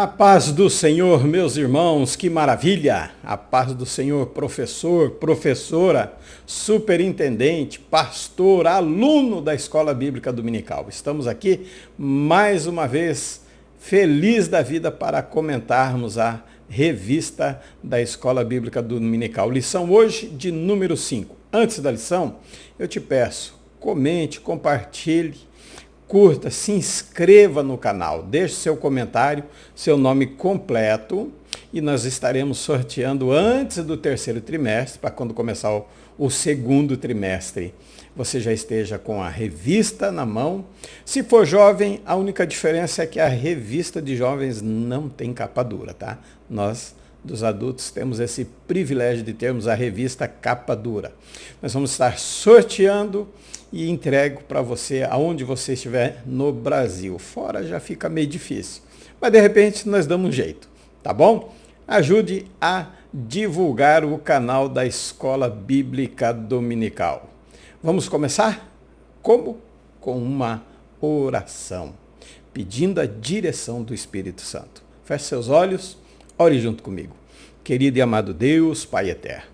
A paz do Senhor, meus irmãos, que maravilha! A paz do Senhor, professor, professora, superintendente, pastor, aluno da Escola Bíblica Dominical. Estamos aqui mais uma vez, feliz da vida, para comentarmos a revista da Escola Bíblica Dominical. Lição hoje de número 5. Antes da lição, eu te peço, comente, compartilhe, curta, se inscreva no canal, deixe seu comentário, seu nome completo e nós estaremos sorteando antes do terceiro trimestre, para quando começar o segundo trimestre, você já esteja com a revista na mão. Se for jovem, a única diferença é que a revista de jovens não tem capa dura, tá? Nós, dos adultos, temos esse privilégio de termos a revista capa dura. Nós vamos estar sorteando e entrego para você aonde você estiver no Brasil. Fora já fica meio difícil, mas de repente nós damos um jeito, tá bom? Ajude a divulgar o canal da Escola Bíblica Dominical. Vamos começar? Como? Com uma oração, pedindo a direção do Espírito Santo. Feche seus olhos, ore junto comigo. Querido e amado Deus, Pai eterno,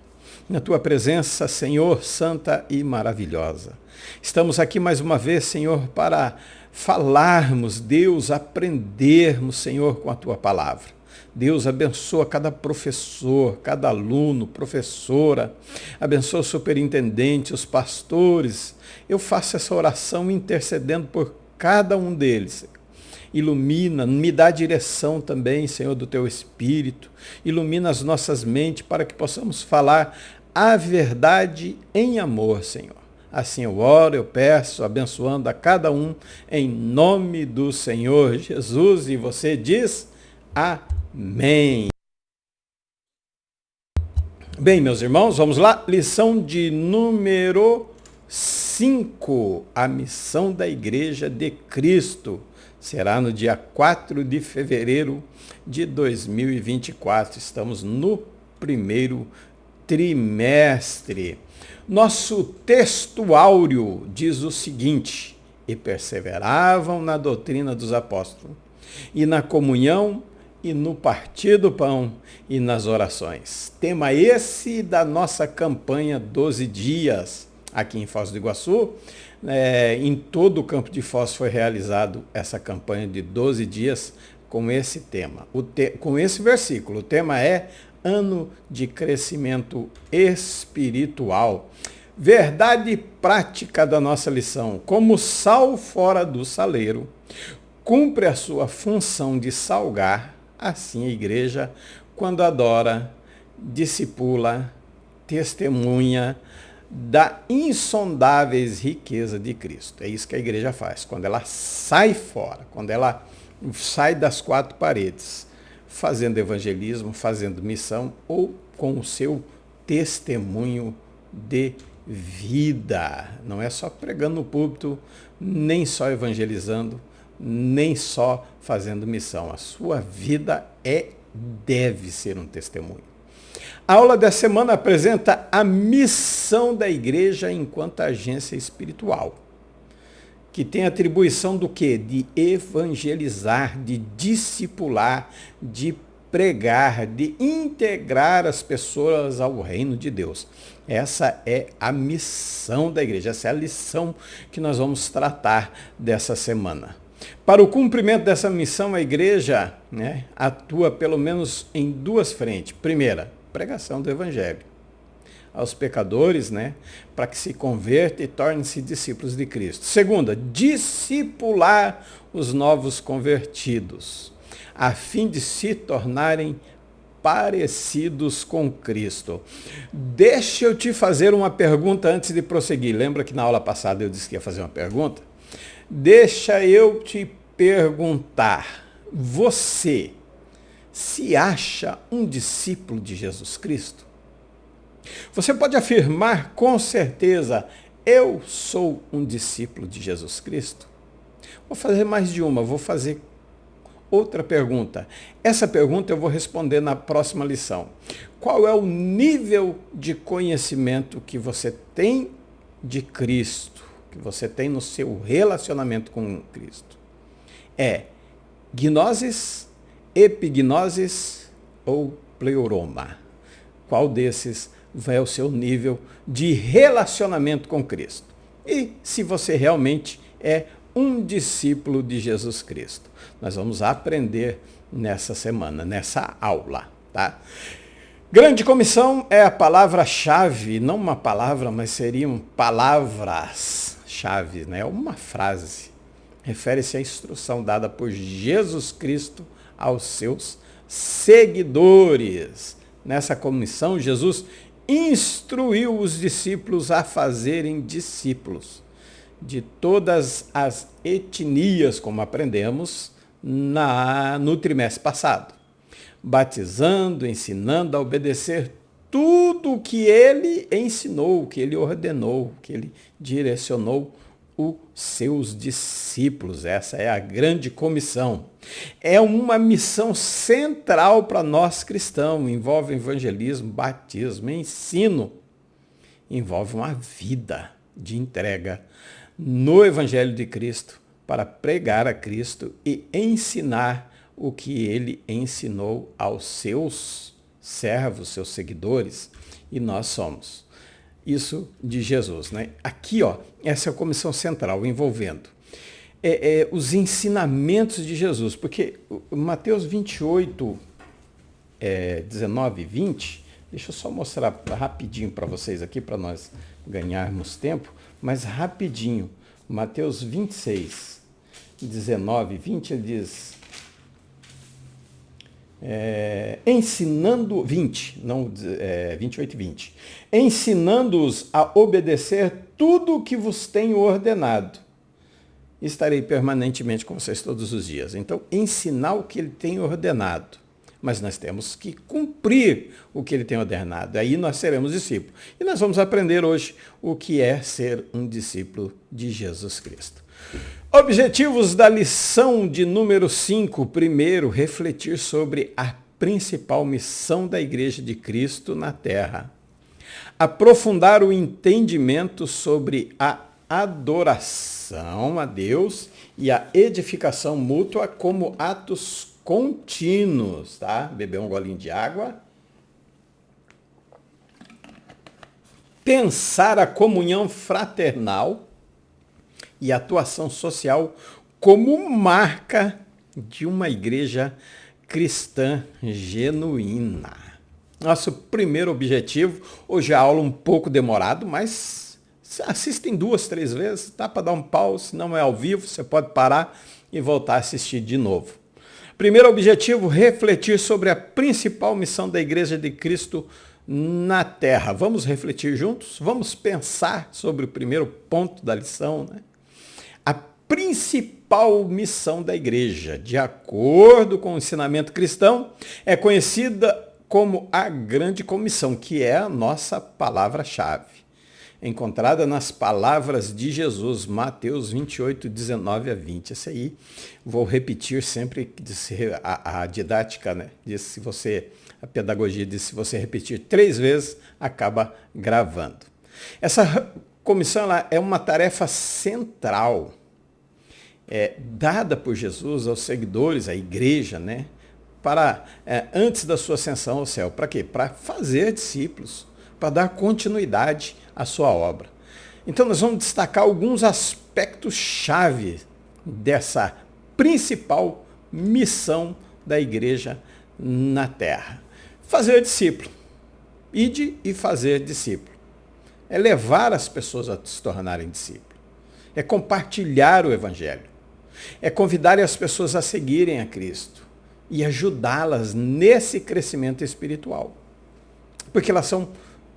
na tua presença, Senhor, santa e maravilhosa, estamos aqui mais uma vez, Senhor, para falarmos, Deus, aprendermos, Senhor, com a tua palavra. Deus, abençoa cada professor, cada aluno, professora, abençoa o superintendente, os pastores. Eu faço essa oração intercedendo por cada um deles. Ilumina, me dá direção também, Senhor, do teu Espírito. Ilumina as nossas mentes para que possamos falar a verdade em amor, Senhor. Assim eu oro, eu peço, abençoando a cada um, em nome do Senhor Jesus. E você diz amém. Bem, meus irmãos, vamos lá. Lição de número 5. A missão da Igreja de Cristo. Será no dia 4 de fevereiro de 2024. Estamos no primeiro trimestre. Nosso texto áureo diz o seguinte: e perseveravam na doutrina dos apóstolos, e na comunhão, e no partir do pão, e nas orações. Tema esse da nossa campanha 12 dias, aqui em Foz do Iguaçu. Em todo o Campo de Foz foi realizado essa campanha de 12 dias com esse tema, com esse versículo. O tema é Ano de Crescimento Espiritual. Verdade prática da nossa lição: como sal fora do saleiro, cumpre a sua função de salgar, assim a igreja, quando adora, discipula, testemunha da insondáveis riqueza de Cristo. É isso que a igreja faz, quando ela sai fora, quando ela sai das quatro paredes, fazendo evangelismo, fazendo missão ou com o seu testemunho de vida. Não é só pregando no púlpito, nem só evangelizando, nem só fazendo missão. A sua vida deve ser um testemunho. A aula dessa semana apresenta a missão da igreja enquanto agência espiritual, que tem atribuição do quê? De evangelizar, de discipular, de pregar, de integrar as pessoas ao reino de Deus. Essa é a missão da igreja, essa é a lição que nós vamos tratar dessa semana. Para o cumprimento dessa missão, a igreja, atua pelo menos em duas frentes. Primeira, pregação do evangelho aos pecadores, para que se convertam e tornem-se discípulos de Cristo. Segunda, discipular os novos convertidos, a fim de se tornarem parecidos com Cristo. Deixa eu te fazer uma pergunta antes de prosseguir. Lembra que na aula passada eu disse que ia fazer uma pergunta? Deixa eu te perguntar, você se acha um discípulo de Jesus Cristo? Você pode afirmar com certeza: eu sou um discípulo de Jesus Cristo? Vou fazer mais de uma, vou fazer outra pergunta. Essa pergunta eu vou responder na próxima lição. Qual é o nível de conhecimento que você tem de Cristo, que você tem no seu relacionamento com Cristo? É gnosis, epignosis ou pleuroma? Qual desses vai ao seu nível de relacionamento com Cristo? E se você realmente é um discípulo de Jesus Cristo? Nós vamos aprender nessa semana, nessa aula, tá? Grande comissão é a palavra-chave, não uma palavra, mas seriam palavras-chave, né? Uma frase. Refere-se à instrução dada por Jesus Cristo aos seus seguidores. Nessa comissão, Jesus instruiu os discípulos a fazerem discípulos de todas as etnias, como aprendemos no trimestre passado, batizando, ensinando a obedecer tudo o que ele ensinou, o que ele ordenou, o que ele direcionou os seus discípulos. Essa é a grande comissão. É uma missão central para nós cristãos. Envolve evangelismo, batismo, ensino. Envolve uma vida de entrega no Evangelho de Cristo para pregar a Cristo e ensinar o que ele ensinou aos seus servos, seus seguidores, e nós somos. Isso de Jesus, né? Aqui, ó, essa é a comissão central, envolvendo os ensinamentos de Jesus, porque Mateus 28, 19 e 20, deixa eu só mostrar rapidinho para vocês aqui, para nós ganharmos tempo, mas rapidinho. Mateus 26, 19 e 20, ele diz... ensinando 20, não 28 e 20, ensinando-os a obedecer tudo o que vos tenho ordenado. Estarei permanentemente com vocês todos os dias. Então, ensinar o que ele tem ordenado. Mas nós temos que cumprir o que ele tem ordenado. Aí nós seremos discípulos. E nós vamos aprender hoje o que é ser um discípulo de Jesus Cristo. Objetivos da lição de número 5. Primeiro, refletir sobre a principal missão da Igreja de Cristo na Terra. Aprofundar o entendimento sobre a adoração a Deus e a edificação mútua como atos contínuos, tá? Beber um golinho de água. Pensar a comunhão fraternal e atuação social como marca de uma igreja cristã genuína. Nosso primeiro objetivo, hoje a aula um pouco demorado, mas assistem 2, 3 vezes, dá para dar um pause, se não é ao vivo, você pode parar e voltar a assistir de novo. Primeiro objetivo, refletir sobre a principal missão da Igreja de Cristo na Terra. Vamos refletir juntos? Vamos pensar sobre o primeiro ponto da lição, né? A principal missão da igreja, de acordo com o ensinamento cristão, é conhecida como a Grande Comissão, que é a nossa palavra-chave, encontrada nas palavras de Jesus, Mateus 28, 19 a 20. Esse aí vou repetir sempre, a didática, né? A pedagogia diz, se você repetir 3 vezes, acaba gravando. Essa comissão ela é uma tarefa central, dada por Jesus aos seguidores, à igreja, né? Antes da sua ascensão ao céu. Para quê? Para fazer discípulos, para dar continuidade à sua obra. Então nós vamos destacar alguns aspectos-chave dessa principal missão da igreja na Terra. Fazer discípulo. Ide e fazer discípulo. É levar as pessoas a se tornarem discípulos. É compartilhar o Evangelho. É convidar as pessoas a seguirem a Cristo e ajudá-las nesse crescimento espiritual. Porque elas são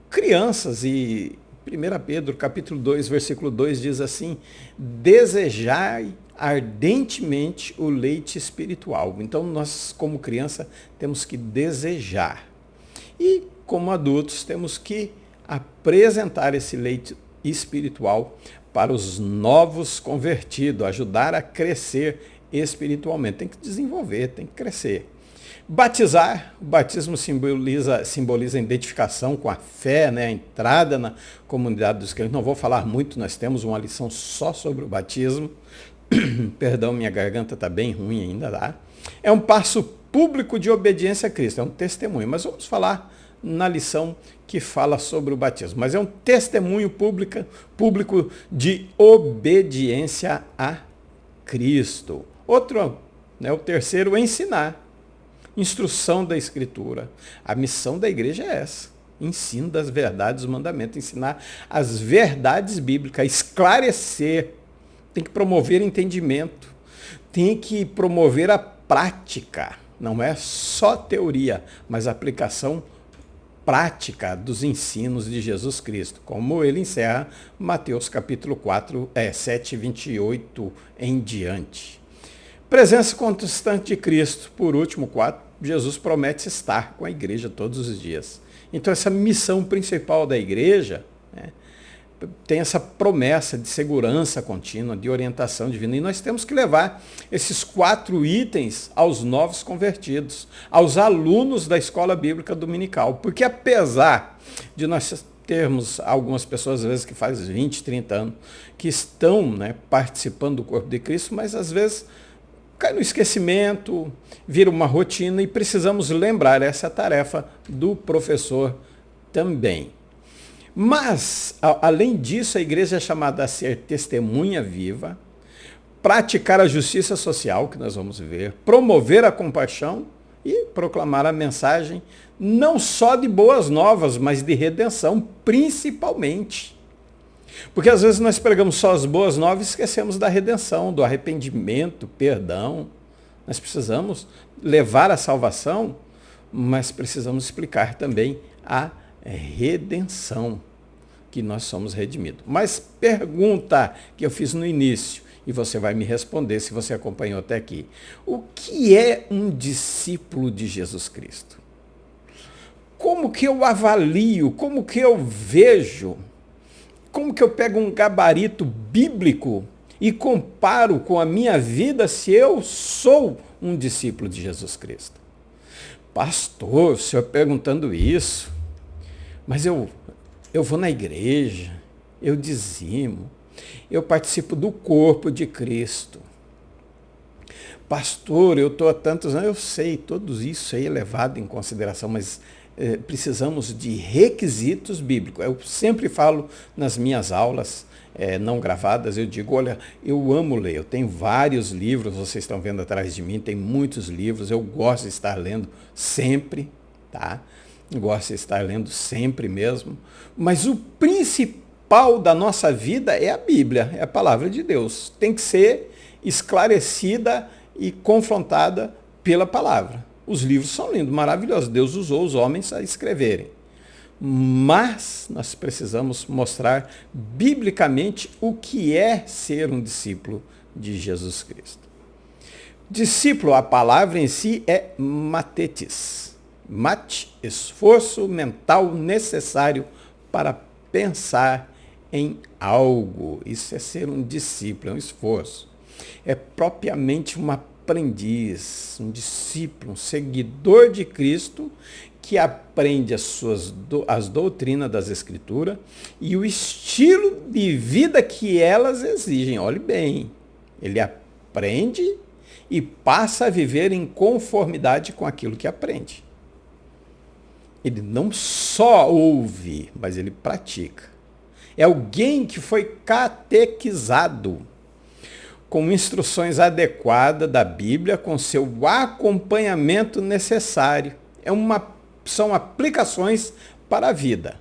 crianças e 1 Pedro, capítulo 2, versículo 2 diz assim: desejai ardentemente o leite espiritual. Então nós, como criança, temos que desejar. E como adultos, temos que apresentar esse leite espiritual para os novos convertidos, ajudar a crescer espiritualmente. Tem que desenvolver, tem que crescer. Batizar, o batismo simboliza a identificação com a fé, né? A entrada na comunidade dos crentes. Não vou falar muito, nós temos uma lição só sobre o batismo. Perdão, minha garganta está bem ruim ainda, tá? É um passo público de obediência a Cristo, é um testemunho. Mas vamos falar na lição que fala sobre o batismo. Mas é um testemunho público de obediência a Cristo. Outro, né, o terceiro, ensinar. Instrução da Escritura. A missão da igreja é essa. Ensino das verdades, os mandamentos, ensinar as verdades bíblicas, esclarecer. Tem que promover entendimento. Tem que promover a prática. Não é só teoria, mas a aplicação prática dos ensinos de Jesus Cristo, como ele encerra Mateus capítulo 4, 7, 28 em diante. Presença constante de Cristo. Por último, 4, Jesus promete estar com a igreja todos os dias. Então essa missão principal da igreja, né, tem essa promessa de segurança contínua, de orientação divina. E nós temos que levar esses 4 itens aos novos convertidos, aos alunos da escola bíblica dominical. Porque apesar de nós termos algumas pessoas, às vezes, que fazem 20, 30 anos, que estão, né, participando do corpo de Cristo, mas às vezes cai no esquecimento, vira uma rotina e precisamos lembrar essa tarefa do professor também. Mas, além disso, a igreja é chamada a ser testemunha viva, praticar a justiça social, que nós vamos ver, promover a compaixão e proclamar a mensagem não só de boas novas, mas de redenção, principalmente. Porque às vezes nós pregamos só as boas novas e esquecemos da redenção, do arrependimento, perdão. Nós precisamos levar a salvação, mas precisamos explicar também a redenção, que nós somos redimidos. Mas pergunta que eu fiz no início, e você vai me responder se você acompanhou até aqui. O que é um discípulo de Jesus Cristo? Como que eu avalio? Como que eu vejo? Como que eu pego um gabarito bíblico e comparo com a minha vida se eu sou um discípulo de Jesus Cristo? Pastor, o senhor perguntando isso, mas eu vou na igreja, eu dizimo, eu participo do corpo de Cristo. Pastor, eu estou há tantos anos, eu sei, tudo isso aí é levado em consideração, mas precisamos de requisitos bíblicos. Eu sempre falo nas minhas aulas não gravadas, eu digo, olha, eu amo ler, eu tenho vários livros, vocês estão vendo atrás de mim, tem muitos livros, eu gosto de estar lendo sempre, tá? Gosto de estar lendo sempre mesmo, mas o principal da nossa vida é a Bíblia, é a palavra de Deus. Tem que ser esclarecida e confrontada pela palavra. Os livros são lindos, maravilhosos, Deus usou os homens a escreverem. Mas nós precisamos mostrar biblicamente o que é ser um discípulo de Jesus Cristo. Discípulo, a palavra em si é matetes. Mate, esforço mental necessário para pensar em algo. Isso é ser um discípulo, é um esforço. É propriamente um aprendiz, um discípulo, um seguidor de Cristo que aprende as doutrinas das Escrituras e o estilo de vida que elas exigem. Olhe bem, ele aprende e passa a viver em conformidade com aquilo que aprende. Ele não só ouve, mas ele pratica. É alguém que foi catequizado com instruções adequadas da Bíblia, com seu acompanhamento necessário. São aplicações para a vida.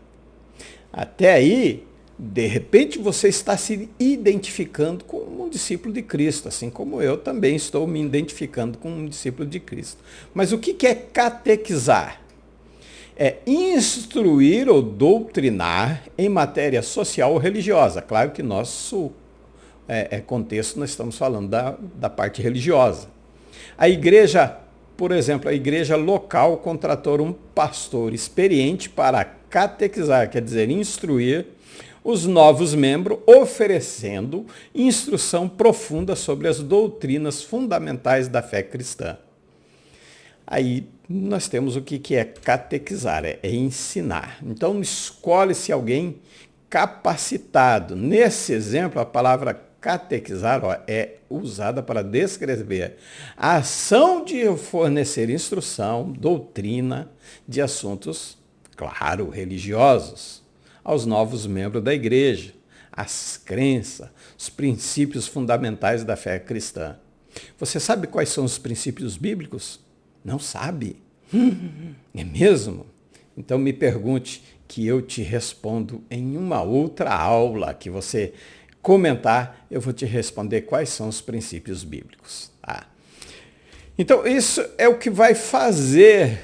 Até aí, de repente, você está se identificando com um discípulo de Cristo, assim como eu também estou me identificando com um discípulo de Cristo. Mas o que é catequizar? É instruir ou doutrinar em matéria social ou religiosa. Claro que nosso contexto nós estamos falando da parte religiosa. A igreja, por exemplo, a igreja local contratou um pastor experiente para catequizar, quer dizer, instruir os novos membros, oferecendo instrução profunda sobre as doutrinas fundamentais da fé cristã. Aí nós temos o que é catequizar, é ensinar. Então escolhe-se alguém capacitado. Nesse exemplo, a palavra catequizar, ó, é usada para descrever a ação de fornecer instrução, doutrina de assuntos, claro, religiosos, aos novos membros da igreja, as crenças, os princípios fundamentais da fé cristã. Você sabe quais são os princípios bíblicos? Não sabe? É mesmo? Então me pergunte que eu te respondo em uma outra aula que você comentar, eu vou te responder quais são os princípios bíblicos. Tá? Então isso é o que vai fazer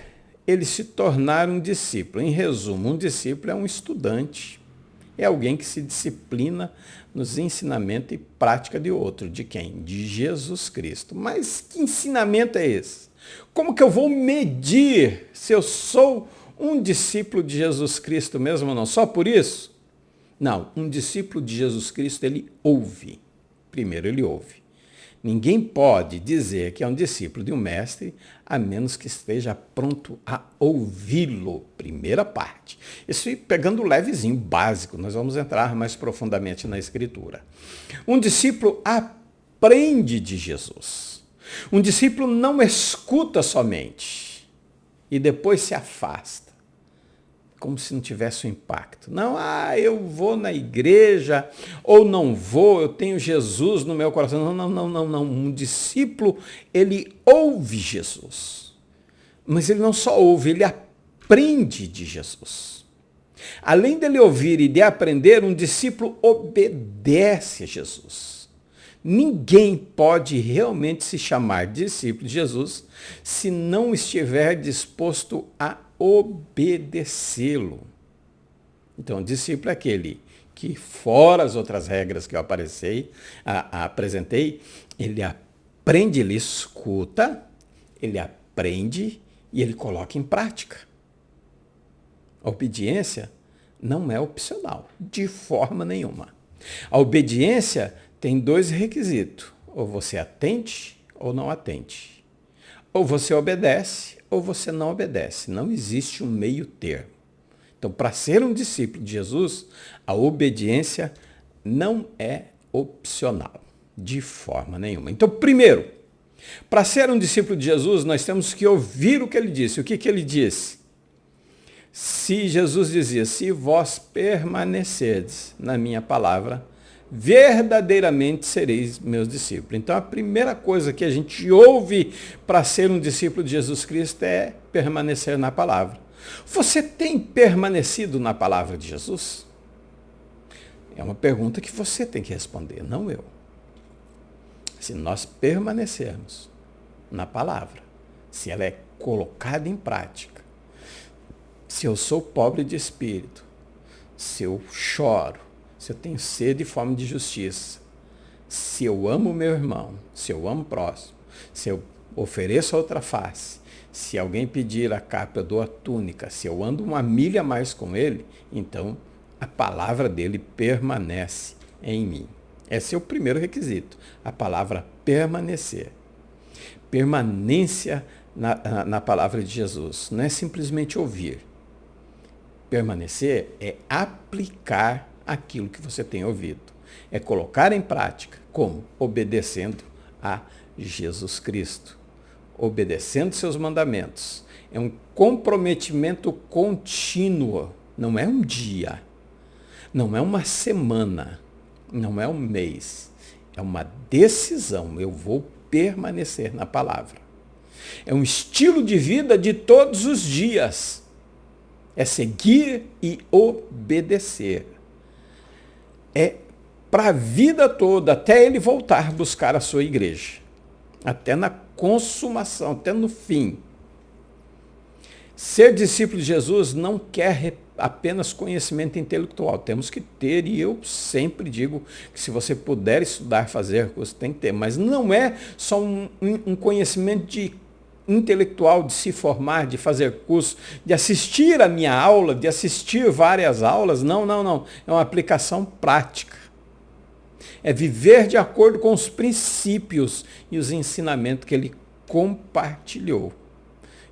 ele se tornar um discípulo. Em resumo, um discípulo é um estudante. É alguém que se disciplina nos ensinamentos e prática de outro. De quem? De Jesus Cristo. Mas que ensinamento é esse? Como que eu vou medir se eu sou um discípulo de Jesus Cristo mesmo ou não? Só por isso? Não, um discípulo de Jesus Cristo, ele ouve. Primeiro, ele ouve. Ninguém pode dizer que é um discípulo de um mestre a menos que esteja pronto a ouvi-lo. Primeira parte. Isso pegando levezinho, básico. Nós vamos entrar mais profundamente na Escritura. Um discípulo aprende de Jesus. Um discípulo não escuta somente e depois se afasta, como se não tivesse um impacto. Não, eu vou na igreja ou não vou, eu tenho Jesus no meu coração. Não. Um discípulo, ele ouve Jesus. Mas ele não só ouve, ele aprende de Jesus. Além dele ouvir e de aprender, um discípulo obedece a Jesus. Ninguém pode realmente se chamar discípulo de Jesus se não estiver disposto a obedecê-lo. Então, o discípulo é aquele que, fora as outras regras que eu apresentei, ele aprende, ele escuta, ele aprende e ele coloca em prática. A obediência não é opcional, de forma nenhuma. A obediência tem dois requisitos: ou você atende ou não atende. Ou você obedece ou você não obedece. Não existe um meio termo. Então, para ser um discípulo de Jesus, a obediência não é opcional, de forma nenhuma. Então, primeiro, para ser um discípulo de Jesus, nós temos que ouvir o que ele disse. O que ele disse? Se Jesus dizia, se vós permanecerdes na minha palavra, verdadeiramente sereis meus discípulos. Então, a primeira coisa que a gente ouve para ser um discípulo de Jesus Cristo é permanecer na palavra. Você tem permanecido na palavra de Jesus? É uma pergunta que você tem que responder, não eu. Se nós permanecermos na palavra, se ela é colocada em prática, se eu sou pobre de espírito, se eu choro, se eu tenho sede e fome de justiça, se eu amo meu irmão, se eu amo o próximo, se eu ofereço a outra face, se alguém pedir a capa, eu dou a túnica, se eu ando uma milha a mais com ele, então a palavra dele permanece em mim. Esse é o primeiro requisito, a palavra permanecer. Permanência na palavra de Jesus, não é simplesmente ouvir. Permanecer é aplicar aquilo que você tem ouvido. É colocar em prática. Como? Obedecendo a Jesus Cristo. Obedecendo seus mandamentos. É um comprometimento contínuo. Não é um dia. Não é uma semana. Não é um mês. É uma decisão. Eu vou permanecer na palavra. É um estilo de vida de todos os dias. É seguir e obedecer. É para a vida toda, até ele voltar buscar a sua igreja. Até na consumação, até no fim. Ser discípulo de Jesus não quer apenas conhecimento intelectual. Temos que ter, e eu sempre digo que se você puder estudar, fazer curso, tem que ter. Mas não é só um conhecimento intelectual de se formar, de fazer curso, de assistir a minha aula, de assistir várias aulas. Não. É uma aplicação prática. É viver de acordo com os princípios e os ensinamentos que ele compartilhou,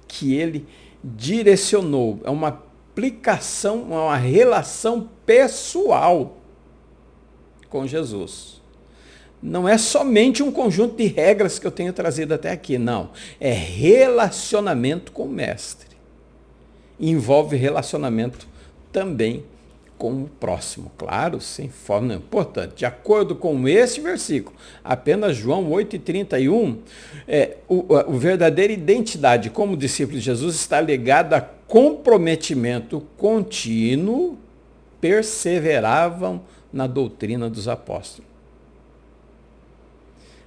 que ele direcionou. É uma aplicação, uma relação pessoal com Jesus. não é somente um conjunto de regras que eu tenho trazido até aqui, não. É relacionamento com o mestre. Envolve relacionamento também com o próximo. Claro, sem forma importante. De acordo com esse versículo, apenas João 8,31, o verdadeira identidade como discípulo de Jesus está ligada a comprometimento contínuo, perseveravam na doutrina dos apóstolos.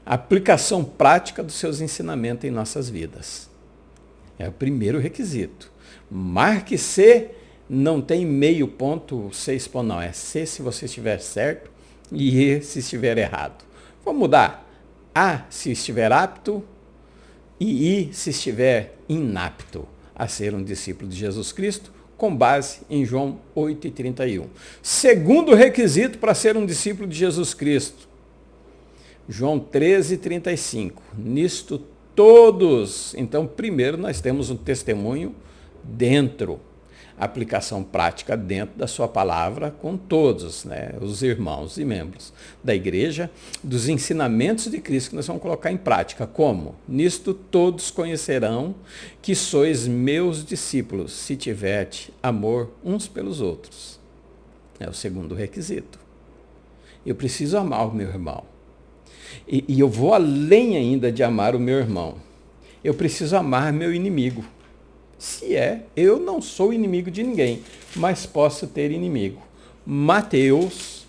Aplicação prática dos seus ensinamentos em nossas vidas. É o primeiro requisito. Marque C, não tem meio ponto, 6 pontos, não. É C se você estiver certo e E se estiver errado. Vamos mudar. A se estiver apto e I se estiver inapto a ser um discípulo de Jesus Cristo, com base em João 8,31. Segundo requisito para ser um discípulo de Jesus Cristo, João 13,35. Nisto todos. Então, primeiro nós temos um testemunho dentro. Aplicação prática dentro da sua palavra com todos, né, os irmãos e membros da igreja, dos ensinamentos de Cristo que nós vamos colocar em prática. Como? Nisto todos conhecerão que sois meus discípulos, se tiverdes amor uns pelos outros. É o segundo requisito. Eu preciso amar o meu irmão. E eu vou além ainda de amar o meu irmão. Eu preciso amar meu inimigo. Eu não sou inimigo de ninguém, mas posso ter inimigo. Mateus,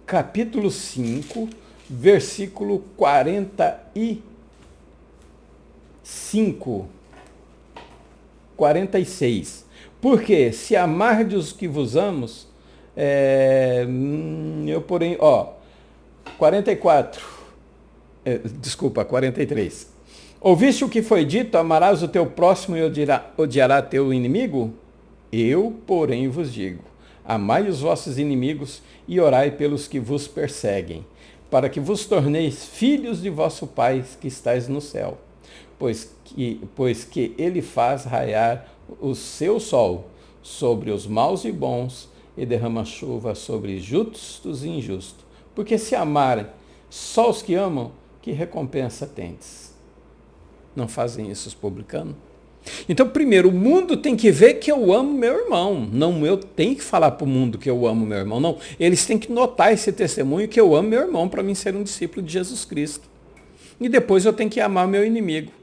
capítulo 5, versículo 46. Porque se amardes os que vos amos, 43. Ouviste o que foi dito, amarás o teu próximo e odiará teu inimigo? Eu, porém, vos digo, amai os vossos inimigos e orai pelos que vos perseguem, para que vos torneis filhos de vosso Pai que estais no céu, pois que ele faz raiar o seu sol sobre os maus e bons e derrama chuva sobre justos e injustos. Porque se amarem só os que amam, que recompensa tendes? Não fazem isso os publicanos? Então, primeiro, o mundo tem que ver que eu amo meu irmão. Não eu tenho que falar para o mundo que eu amo meu irmão. Não, eles têm que notar esse testemunho que eu amo meu irmão para mim ser um discípulo de Jesus Cristo. E depois eu tenho que amar meu inimigo.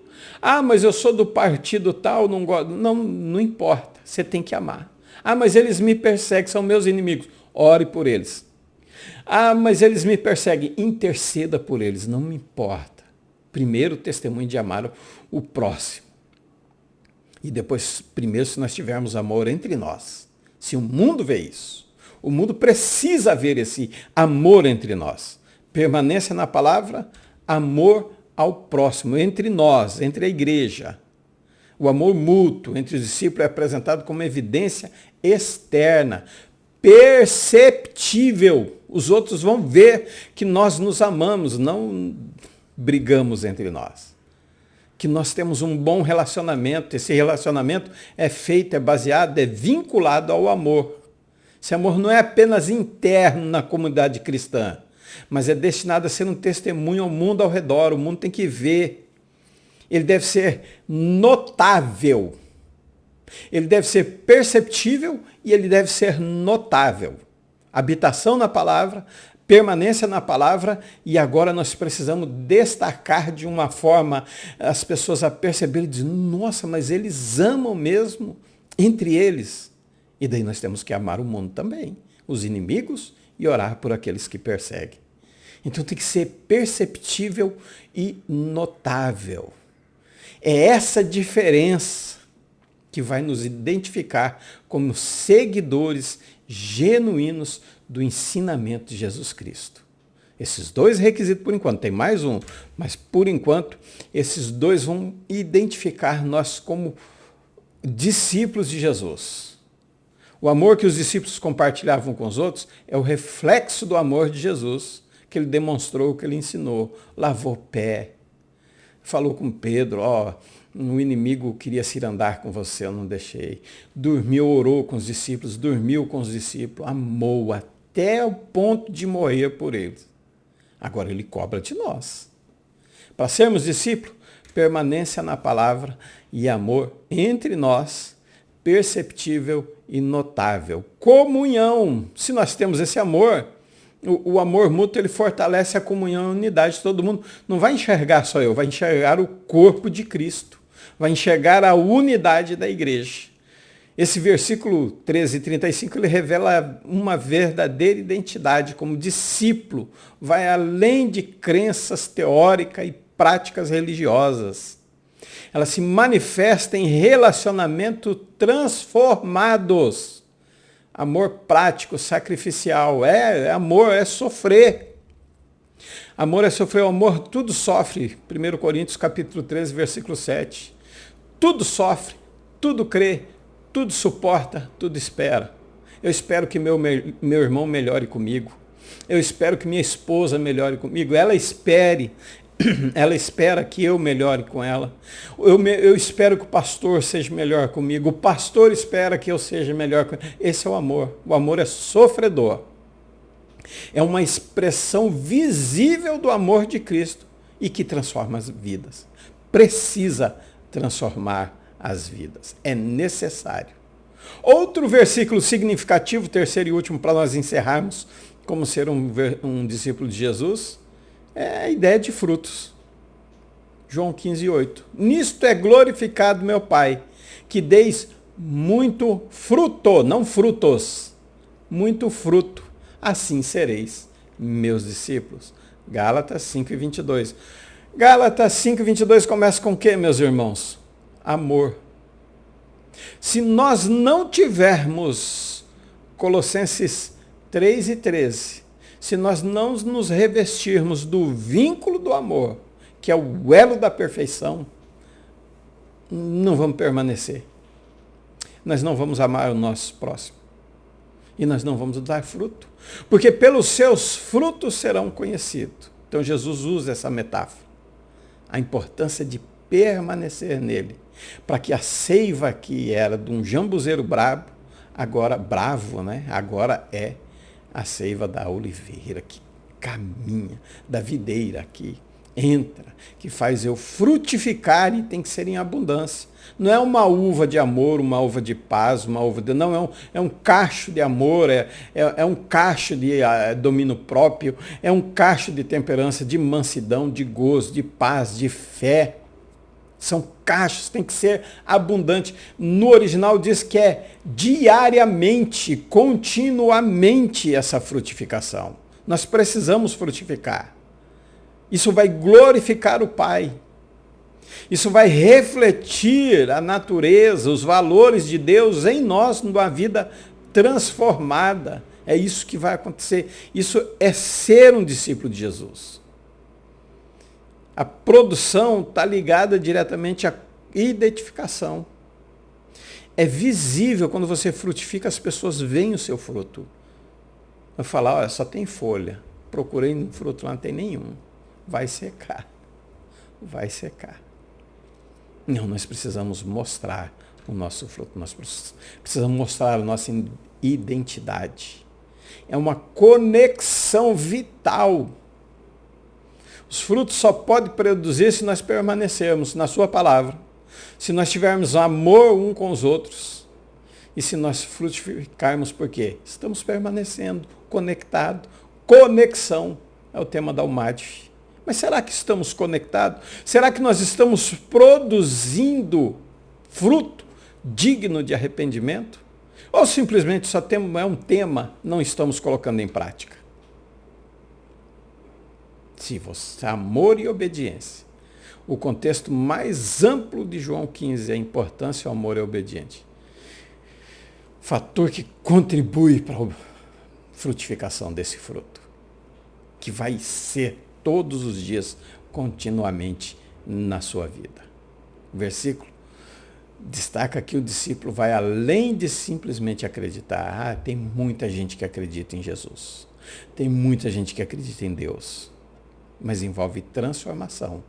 Ah, mas eu sou do partido tal, não gosto. Não importa, você tem que amar. Ah, mas eles me perseguem, são meus inimigos. Ore por eles. Ah, mas eles me perseguem. Interceda por eles, não me importa. Primeiro, o testemunho de amar o próximo. E depois, primeiro, se nós tivermos amor entre nós. Se o mundo vê isso, o mundo precisa ver esse amor entre nós. Permanência na palavra, amor ao próximo, entre nós, entre a igreja. O amor mútuo entre os discípulos é apresentado como evidência externa, perceptível. Os outros vão ver que nós nos amamos, não brigamos entre nós. Que nós temos um bom relacionamento. Esse relacionamento é feito, é baseado, é vinculado ao amor. Esse amor não é apenas interno na comunidade cristã, mas é destinado a ser um testemunho ao mundo ao redor. O mundo tem que ver. Ele deve ser notável. Ele deve ser perceptível e ele deve ser notável. Habitação na palavra, permanência na palavra, e agora nós precisamos destacar de uma forma as pessoas a perceberem e dizer, nossa, mas eles amam mesmo entre eles. E daí nós temos que amar o mundo também, os inimigos, e orar por aqueles que perseguem. Então tem que ser perceptível e notável. É essa diferença que vai nos identificar como seguidores genuínos do ensinamento de Jesus Cristo. Esses dois requisitos por enquanto, tem mais um, mas por enquanto esses dois vão identificar nós como discípulos de Jesus. O amor que os discípulos compartilhavam com os outros é o reflexo do amor de Jesus, que ele demonstrou, que ele ensinou, lavou pé, falou com Pedro, um inimigo queria se ir andar com você, eu não deixei. Dormiu, orou com os discípulos, dormiu com os discípulos, amou até o ponto de morrer por eles. Agora ele cobra de nós. Para sermos discípulos, permanência na palavra e amor entre nós, perceptível e notável. Comunhão. Se nós temos esse amor, o amor mútuo, ele fortalece a comunhão e a unidade de todo mundo. Não vai enxergar só eu, vai enxergar o corpo de Cristo. Vai enxergar a unidade da igreja. Esse versículo 13 e 35, ele revela uma verdadeira identidade como discípulo. Vai além de crenças teóricas e práticas religiosas. Ela se manifesta em relacionamento transformados. Amor prático, sacrificial. Amor, é sofrer. Amor é sofrer, o amor tudo sofre. 1 Coríntios capítulo 13, versículo 7. Tudo sofre, tudo crê, tudo suporta, tudo espera. Eu espero que meu irmão melhore comigo. Eu espero que minha esposa melhore comigo. Ela espera que eu melhore com ela. Eu espero que o pastor seja melhor comigo. O pastor espera que eu seja melhor com ele. Esse é o amor. O amor é sofredor. É uma expressão visível do amor de Cristo e que transforma as vidas. Precisa transformar as vidas. É necessário. Outro versículo significativo, terceiro e último, para nós encerrarmos como ser um discípulo de Jesus, é a ideia de frutos. João 15, 8. Nisto é glorificado meu Pai, que deis muito fruto, não frutos, muito fruto. Assim sereis meus discípulos. Gálatas 5, 22. Gálatas 5, 22 começa com o quê, meus irmãos? Amor. Se nós não tivermos Colossenses 3 e 13, se nós não nos revestirmos do vínculo do amor, que é o elo da perfeição, não vamos permanecer. Nós não vamos amar o nosso próximo. E nós não vamos dar fruto. Porque pelos seus frutos serão conhecidos. Então Jesus usa essa metáfora. A importância de permanecer nele. Para que a seiva que era de um jambuzeiro bravo, agora é a seiva da oliveira, que caminha, da videira que entra, que faz eu frutificar e tem que ser em abundância. Não é uma uva de amor, uma uva de paz, uma uva de... Não, é um cacho de amor, é um cacho de domínio próprio, é um cacho de temperança, de mansidão, de gozo, de paz, de fé. São cachos, tem que ser abundante. No original diz que é diariamente, continuamente essa frutificação. Nós precisamos frutificar. Isso vai glorificar o Pai. Isso vai refletir a natureza, os valores de Deus em nós, numa vida transformada. É isso que vai acontecer. Isso é ser um discípulo de Jesus. A produção está ligada diretamente à identificação. É visível quando você frutifica, as pessoas veem o seu fruto. Eu falo, olha, só tem folha. Procurei um fruto lá, não tem nenhum. Vai secar. Vai secar. Não, nós precisamos mostrar o nosso fruto. Nós precisamos mostrar a nossa identidade. É uma conexão vital. Os frutos só podem produzir se nós permanecermos na sua palavra, se nós tivermos amor um com os outros e se nós frutificarmos, por quê? Estamos permanecendo, conectados. Conexão é o tema da UMADF. Mas será que estamos conectados? Será que nós estamos produzindo fruto digno de arrependimento? Ou simplesmente só é um tema, não estamos colocando em prática? Se você, amor e obediência. O contexto mais amplo de João 15 é a importância do amor e obediente. Fator que contribui para a frutificação desse fruto, que vai ser todos os dias, continuamente na sua vida. O versículo destaca que o discípulo vai além de simplesmente acreditar. Tem muita gente que acredita em Jesus. Tem muita gente que acredita em Deus. Mas envolve transformação,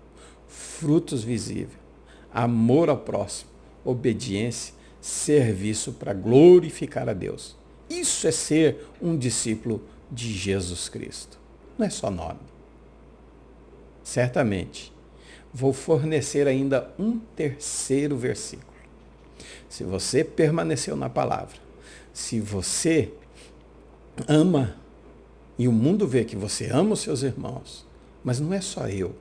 frutos visíveis, amor ao próximo, obediência, serviço para glorificar a Deus. Isso é ser um discípulo de Jesus Cristo. Não é só nome. certamente, vou fornecer ainda um terceiro versículo. Se você permaneceu na palavra, se você ama, e o mundo vê que você ama os seus irmãos, mas não é só eu,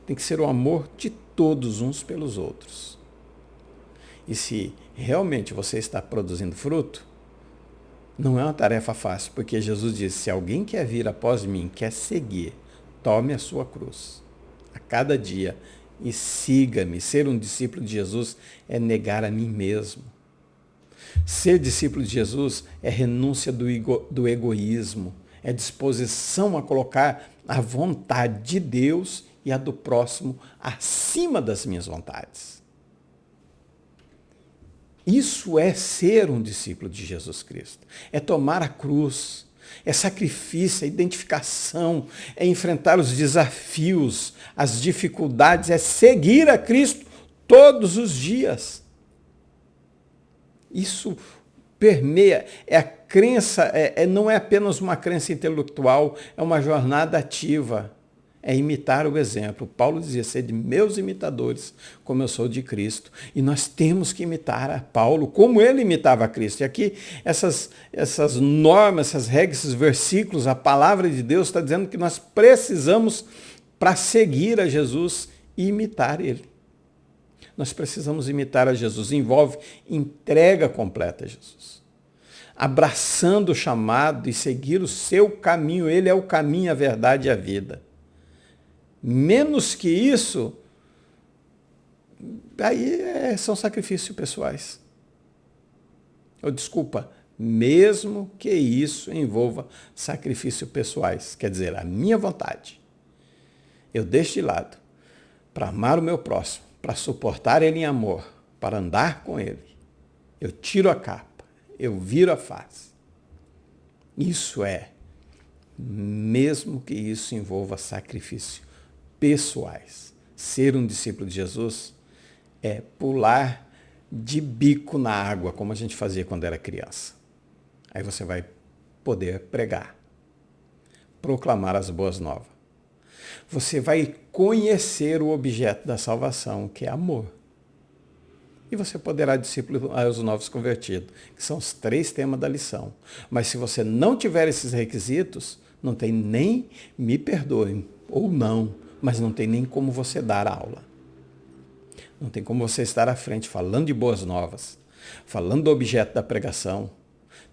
tem que ser o amor de todos uns pelos outros. E se realmente você está produzindo fruto, não é uma tarefa fácil, porque Jesus disse, se alguém quer vir após mim, quer seguir, tome a sua cruz a cada dia e siga-me. Ser um discípulo de Jesus é negar a mim mesmo. Ser discípulo de Jesus é renúncia do egoísmo, é disposição a colocar a vontade de Deus e a do próximo acima das minhas vontades. Isso é ser um discípulo de Jesus Cristo. É tomar a cruz, é sacrifício, é identificação, é enfrentar os desafios, as dificuldades, é seguir a Cristo todos os dias. Isso permeia, é a crença, não é apenas uma crença intelectual, é uma jornada ativa. É imitar o exemplo. Paulo dizia, sede meus imitadores, como eu sou de Cristo. E nós temos que imitar a Paulo, como ele imitava a Cristo. E aqui, essas normas, essas regras, esses versículos, a palavra de Deus está dizendo que nós precisamos, para seguir a Jesus, imitar ele. Nós precisamos imitar a Jesus. Envolve entrega completa a Jesus. Abraçando o chamado e seguir o seu caminho. Ele é o caminho, a verdade e a vida. Menos que isso, aí são sacrifícios pessoais. Desculpa, mesmo que isso envolva sacrifícios pessoais, quer dizer, a minha vontade, eu deixo de lado para amar o meu próximo, para suportar ele em amor, para andar com ele. Eu tiro a capa, eu viro a face. Isso mesmo que isso envolva sacrifício pessoais. Ser um discípulo de Jesus é pular de bico na água, como a gente fazia quando era criança. Aí você vai poder pregar, proclamar as boas novas. Você vai conhecer o objeto da salvação, que é amor. E você poderá discipular os novos convertidos, que são os 3 temas da lição. Mas se você não tiver esses requisitos, não tem nem, me perdoem, ou não, mas não tem nem como você dar a aula. Não tem como você estar à frente falando de boas novas, falando do objeto da pregação,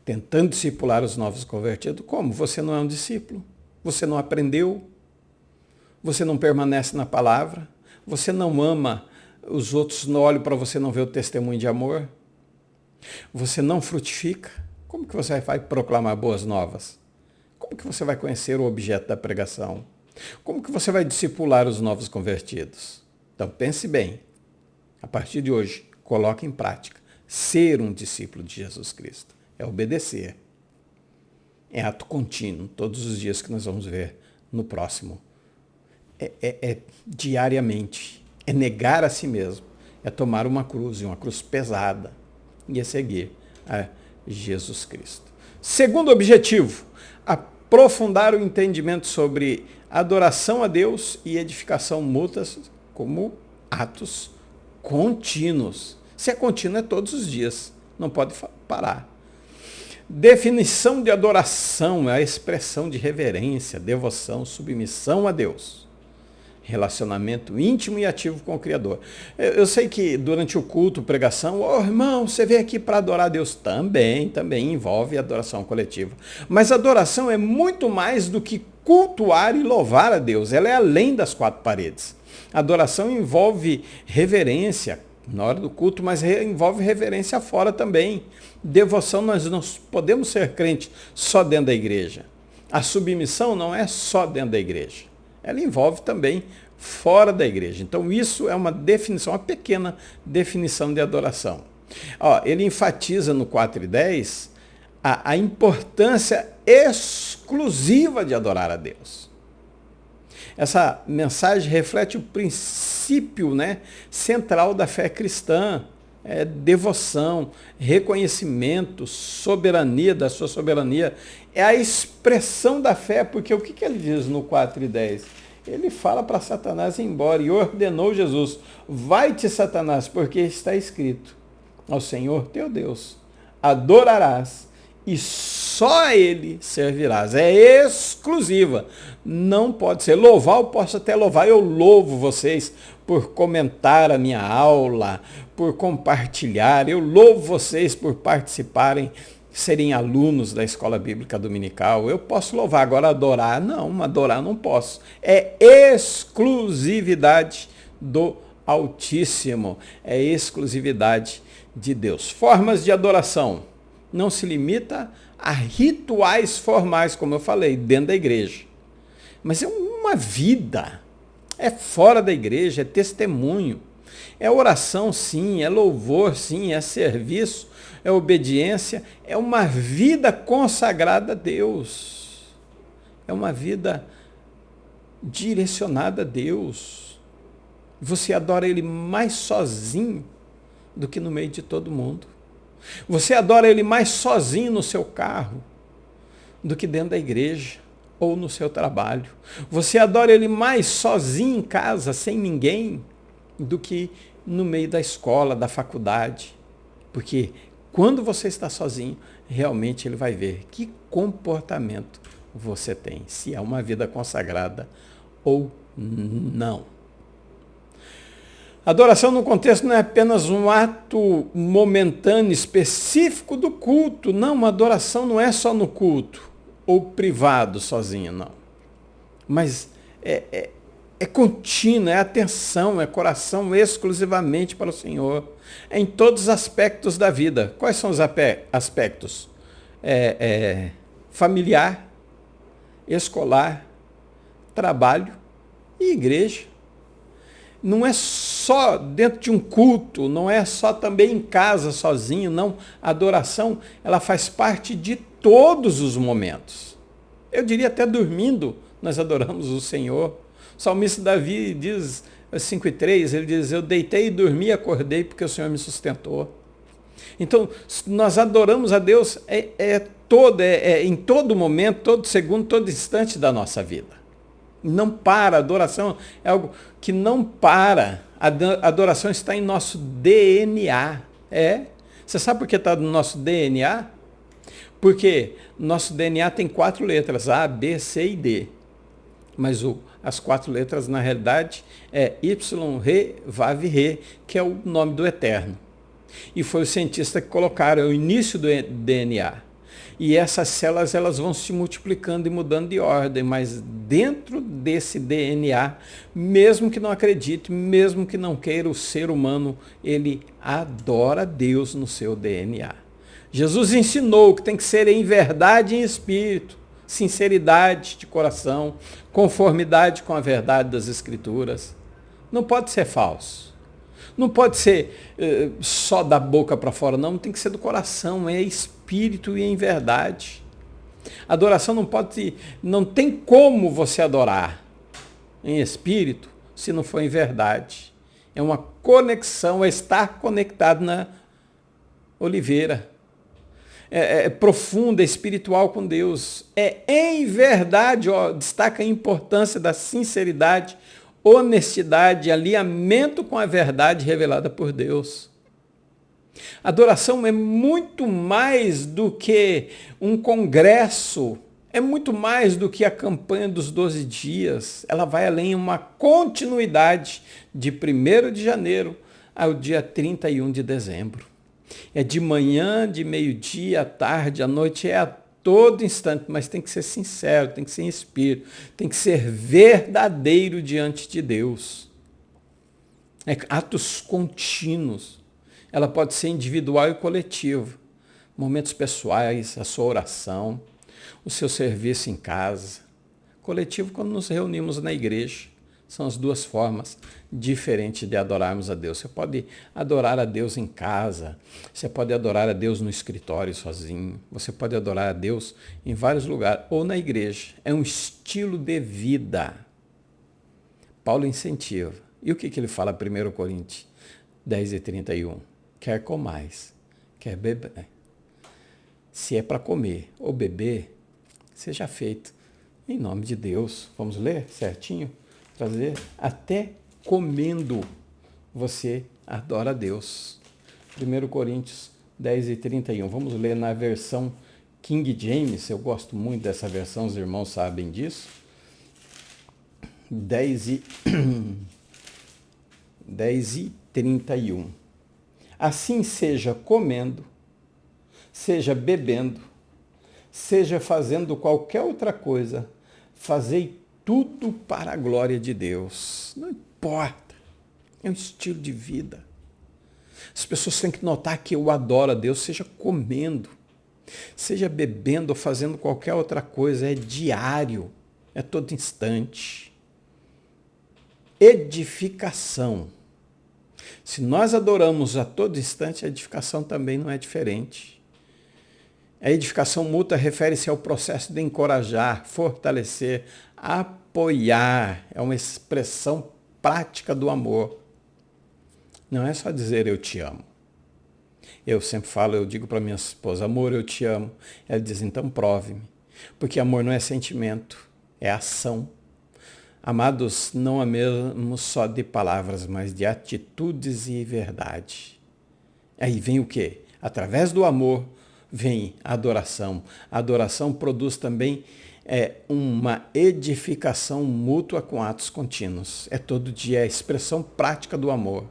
tentando discipular os novos convertidos. Como? Você não é um discípulo. Você não aprendeu. Você não permanece na palavra. Você não ama os outros, não olham para você, não vê o testemunho de amor. Você não frutifica. Como que você vai proclamar boas novas? Como que você vai conhecer o objeto da pregação? Como que você vai discipular os novos convertidos? Então, pense bem. A partir de hoje, coloque em prática. Ser um discípulo de Jesus Cristo é obedecer. É ato contínuo, todos os dias que nós vamos ver no próximo. É diariamente. É negar a si mesmo. É tomar uma cruz, e uma cruz pesada. E é seguir a Jesus Cristo. Segundo objetivo, aprofundar o entendimento sobre adoração a Deus e edificação mútuas como atos contínuos. Se é contínuo, é todos os dias. Não pode parar. Definição de adoração é a expressão de reverência, devoção, submissão a Deus. Relacionamento íntimo e ativo com o Criador. Eu sei que durante o culto, pregação, irmão, você veio aqui para adorar a Deus. Também envolve adoração coletiva. Mas adoração é muito mais do que cultuar e louvar a Deus. Ela é além das 4 paredes. Adoração envolve reverência na hora do culto, mas envolve reverência fora também. Devoção, nós não podemos ser crentes só dentro da igreja. A submissão não é só dentro da igreja. Ela envolve também fora da igreja. Então, isso é uma definição, uma pequena definição de adoração. Ele enfatiza no 4:10 a importância exclusiva de adorar a Deus. Essa mensagem reflete o princípio, central da fé cristã. Devoção, reconhecimento, soberania, da sua soberania. É a expressão da fé, porque o que ele diz no 4:10? Ele fala para Satanás ir embora e ordenou Jesus: vai-te, Satanás, porque está escrito: ao Senhor teu Deus adorarás e só a Ele servirás. É exclusiva. Não pode ser. Louvar, eu posso até louvar. Eu louvo vocês por comentar a minha aula, por compartilhar. Eu louvo vocês por participarem, serem alunos da Escola Bíblica Dominical. Eu posso louvar. Agora adorar, não. Adorar não posso. É exclusividade do Altíssimo. É exclusividade de Deus. Formas de adoração. Não se limita a rituais formais, como eu falei, dentro da igreja. Mas é uma vida. É fora da igreja, é testemunho. É oração, sim. É louvor, sim. É serviço, é obediência. É uma vida consagrada a Deus. É uma vida direcionada a Deus. Você adora Ele mais sozinho do que no meio de todo mundo. Você adora Ele mais sozinho no seu carro do que dentro da igreja ou no seu trabalho. Você adora Ele mais sozinho em casa, sem ninguém, do que no meio da escola, da faculdade. Porque quando você está sozinho, realmente Ele vai ver que comportamento você tem, se é uma vida consagrada ou não. Adoração no contexto não é apenas um ato momentâneo, específico do culto. Não, a adoração não é só no culto, ou privado, sozinho, não. Mas é contínua, é atenção, é coração exclusivamente para o Senhor. É em todos os aspectos da vida. Quais são os aspectos? Familiar, escolar, trabalho e igreja. Não é só dentro de um culto, não é só também em casa sozinho, não. A adoração, ela faz parte de todos os momentos. Eu diria até dormindo, nós adoramos o Senhor. O salmista Davi diz, 5:3, ele diz: eu deitei e dormi e acordei porque o Senhor me sustentou. Então, nós adoramos a Deus em todo momento, todo segundo, todo instante da nossa vida. Não para, a adoração é algo que não para. A adoração está em nosso DNA. Você sabe por que está no nosso DNA? Porque nosso DNA tem 4 letras, A, B, C e D. Mas as 4 letras, na realidade, é Y, Re, Vav, Re, que é o nome do Eterno. E foi o cientista que colocaram, é o início do DNA. E essas células, elas vão se multiplicando e mudando de ordem, mas dentro desse DNA, mesmo que não acredite, mesmo que não queira, o ser humano, ele adora Deus no seu DNA. Jesus ensinou que tem que ser em verdade e em espírito, sinceridade de coração, conformidade com a verdade das Escrituras. Não pode ser falso. Não pode ser só da boca para fora, não. Tem que ser do coração, é espírito e em verdade. Adoração não tem como você adorar em espírito se não for em verdade. É uma conexão, é estar conectado na oliveira. É profunda, é espiritual com Deus. É em verdade, destaca a importância da sinceridade, honestidade, alinhamento com a verdade revelada por Deus. Adoração é muito mais do que um congresso, é muito mais do que a campanha dos 12 dias. Ela vai além, uma continuidade de 1º de janeiro ao dia 31 de dezembro. É de manhã, de meio-dia, à tarde, à noite, é a todo instante, mas tem que ser sincero, tem que ser em espírito, tem que ser verdadeiro diante de Deus. Atos contínuos. Ela pode ser individual e coletivo. Momentos pessoais, a sua oração, o seu serviço em casa. Coletivo quando nos reunimos na igreja. São as duas formas diferentes de adorarmos a Deus. Você pode adorar a Deus em casa, você pode adorar a Deus no escritório sozinho, você pode adorar a Deus em vários lugares, ou na igreja. É um estilo de vida. Paulo incentiva. E o que ele fala em 1 Coríntios 10:31? Quer comais, quer beber. Se é para comer ou beber, seja feito em nome de Deus. Vamos ler certinho? Fazer até comendo você adora a Deus. 1 Coríntios 10:31. Vamos ler na versão King James. Eu gosto muito dessa versão, os irmãos sabem disso. 10:31. Assim seja comendo, seja bebendo, seja fazendo qualquer outra coisa, fazei tudo para a glória de Deus. Não importa. É um estilo de vida. As pessoas têm que notar que eu adoro a Deus, seja comendo, seja bebendo ou fazendo qualquer outra coisa. É diário, é todo instante. Edificação. Se nós adoramos a todo instante, a edificação também não é diferente. A edificação mútua refere-se ao processo de encorajar, fortalecer, apoiar. É uma expressão prática do amor. Não é só dizer eu te amo. Eu sempre falo, eu digo para minha esposa, amor, eu te amo. Ela diz, então prove-me. Porque amor não é sentimento, é ação. Amados, não amemos só de palavras, mas de atitudes e verdade. Aí vem o quê? Através do amor vem a adoração. A adoração produz também uma edificação mútua com atos contínuos. É todo dia a expressão prática do amor.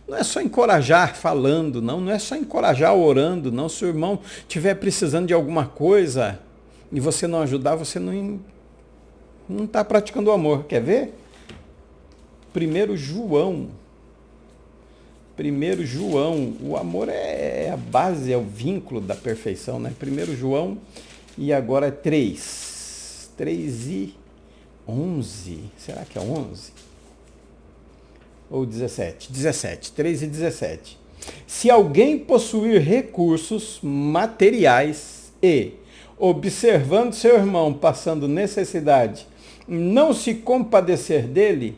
Não é só encorajar falando, não é só encorajar orando, não. Se o irmão estiver precisando de alguma coisa e você não ajudar, você não está praticando o amor. Quer ver? 1 João, o amor é a base, é o vínculo da perfeição, né? 1 João e agora é 3:11. Será que é 11? Ou 17? 17, 3:17. Se alguém possuir recursos materiais e, observando seu irmão passando necessidade, não se compadecer dele,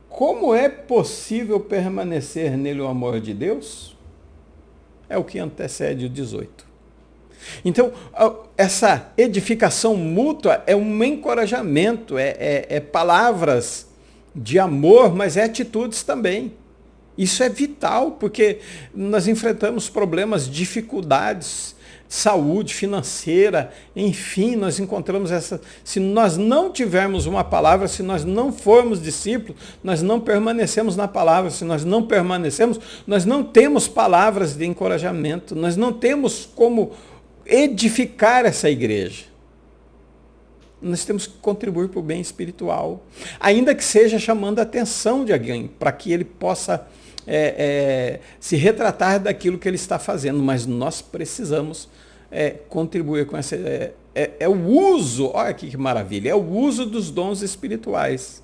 como é possível permanecer nele o amor de Deus? É o que antecede o 18. Então, essa edificação mútua é um encorajamento, é palavras de amor, mas é atitudes também. Isso é vital, porque nós enfrentamos problemas, dificuldades, saúde financeira, enfim, nós encontramos essa. Se nós não tivermos uma palavra, se nós não formos discípulos, nós não permanecemos na palavra. Se nós não permanecemos, nós não temos palavras de encorajamento, nós não temos como edificar essa igreja. Nós temos que contribuir para o bem espiritual, ainda que seja chamando a atenção de alguém, para que ele possa se retratar daquilo que ele está fazendo, mas nós precisamos contribuir com essa... É o uso, olha aqui que maravilha, é o uso dos dons espirituais.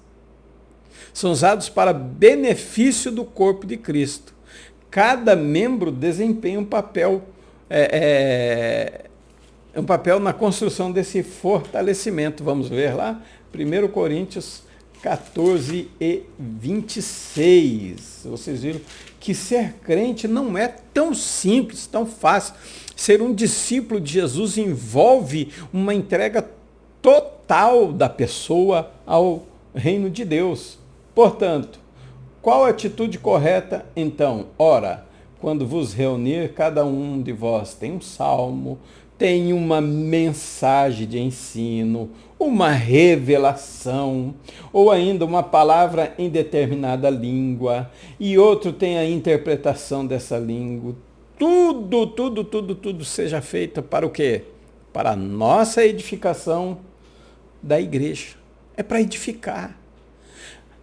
São usados para benefício do corpo de Cristo. Cada membro desempenha um papel... um papel na construção desse fortalecimento. Vamos ver lá, 1 Coríntios 14:26. Vocês viram que ser crente não é tão simples, tão fácil. Ser um discípulo de Jesus envolve uma entrega total da pessoa ao reino de Deus. Portanto, qual a atitude correta? Então, ora, quando vos reunir, cada um de vós tem um salmo, tem uma mensagem de ensino, uma revelação, ou ainda uma palavra em determinada língua, e outro tem a interpretação dessa língua. Tudo seja feito para o quê? Para a nossa edificação da igreja. É para edificar.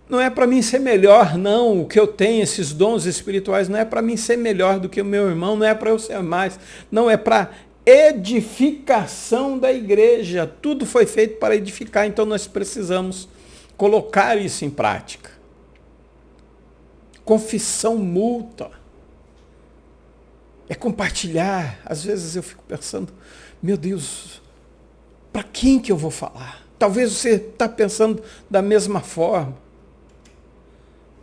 Não é para mim ser melhor, não. O que eu tenho, esses dons espirituais, não é para mim ser melhor do que o meu irmão, não é para eu ser mais. Não, é para edificação da igreja. Tudo foi feito para edificar, então nós precisamos colocar isso em prática. Confissão mútua. É compartilhar. Às vezes eu fico pensando, meu Deus, para quem que eu vou falar? Talvez você está pensando da mesma forma.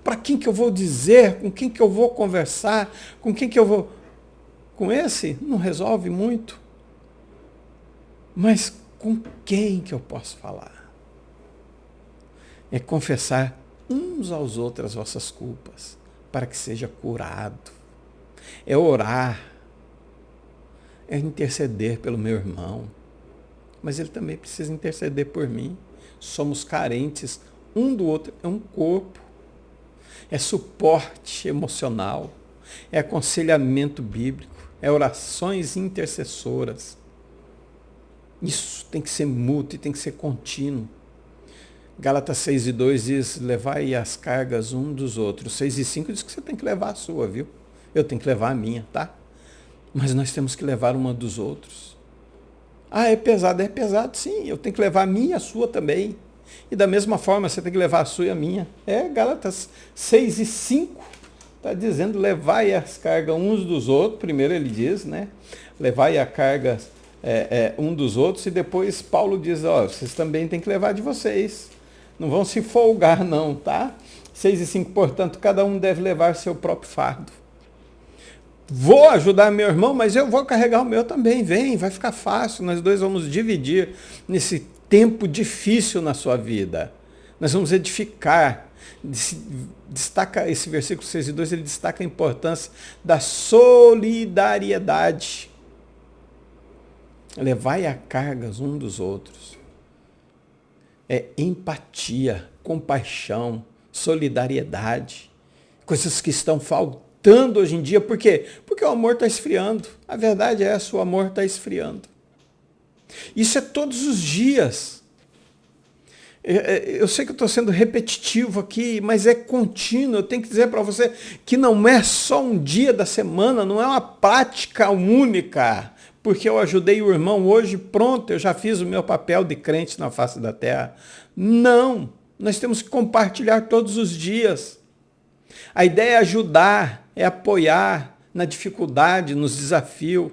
Para quem que eu vou dizer? Com quem que eu vou conversar? Com quem que eu vou... Com esse não resolve muito. Mas com quem que eu posso falar? É confessar uns aos outros as vossas culpas, para que seja curado. É orar, é interceder pelo meu irmão, mas ele também precisa interceder por mim. Somos carentes um do outro, é um corpo. É suporte emocional, é aconselhamento bíblico, é orações intercessoras. Isso tem que ser mútuo e tem que ser contínuo. Gálatas 6:2 diz, levai as cargas um dos outros. 6:5 diz que você tem que levar a sua, viu? Eu tenho que levar a minha, tá? Mas nós temos que levar uma dos outros. Ah, é pesado sim, eu tenho que levar a minha e a sua também. E da mesma forma, você tem que levar a sua e a minha. Gálatas 6:5 está dizendo, levai as cargas uns dos outros. Primeiro ele diz, né? Levai a carga um dos outros. E depois Paulo diz, vocês também têm que levar de vocês. Não vão se folgar não, tá? 6:5, portanto, cada um deve levar seu próprio fardo. Vou ajudar meu irmão, mas eu vou carregar o meu também. Vem, vai ficar fácil. Nós dois vamos dividir nesse tempo difícil na sua vida. Nós vamos edificar. Destaca esse versículo 6:2, ele destaca a importância da solidariedade. Levai a cargas um dos outros. É empatia, compaixão, solidariedade. Coisas que estão faltando hoje em dia. Por quê? Porque o amor está esfriando. A verdade é essa, o amor está esfriando. Isso é todos os dias. Eu sei que eu estou sendo repetitivo aqui, mas é contínuo. Eu tenho que dizer para você que não é só um dia da semana, não é uma prática única. Porque eu ajudei o irmão hoje, pronto, eu já fiz o meu papel de crente na face da terra. Não, nós temos que compartilhar todos os dias. A ideia é ajudar, é apoiar na dificuldade, nos desafios.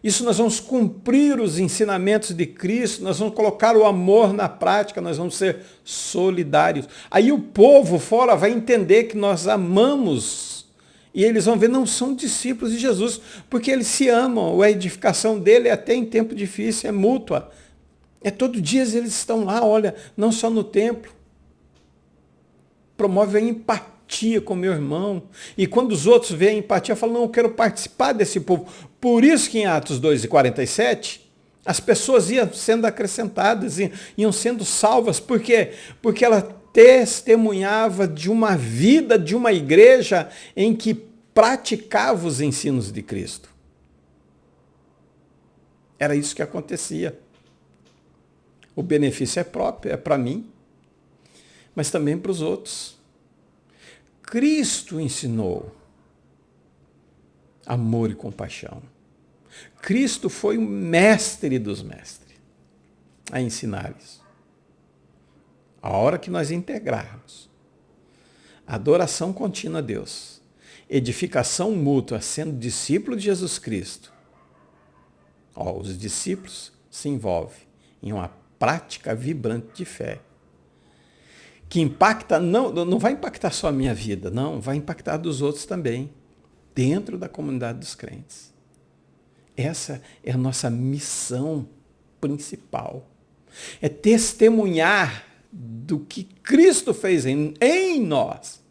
Isso nós vamos cumprir os ensinamentos de Cristo, nós vamos colocar o amor na prática, nós vamos ser solidários. Aí o povo fora vai entender que nós amamos e eles vão ver, não são discípulos de Jesus, porque eles se amam, a edificação dele é até em tempo difícil, é mútua. É todo dia eles estão lá, olha, não só no templo. Promove a empatia com meu irmão. E quando os outros veem a empatia, falam, não, eu quero participar desse povo. Por isso que em Atos 2:47, as pessoas iam sendo acrescentadas, iam sendo salvas. Por quê? Porque ela testemunhava de uma vida, de uma igreja em que praticava os ensinos de Cristo. Era isso que acontecia. O benefício é próprio, é para mim, mas também para os outros. Cristo ensinou amor e compaixão. Cristo foi o mestre dos mestres a ensinar isso. A hora que nós integrarmos adoração contínua a Deus, edificação mútua, sendo discípulo de Jesus Cristo, os discípulos se envolvem em uma prática vibrante de fé, que impacta, não vai impactar só a minha vida, não, vai impactar dos outros também, dentro da comunidade dos crentes. Essa é a nossa missão principal. É testemunhar do que Cristo fez em nós,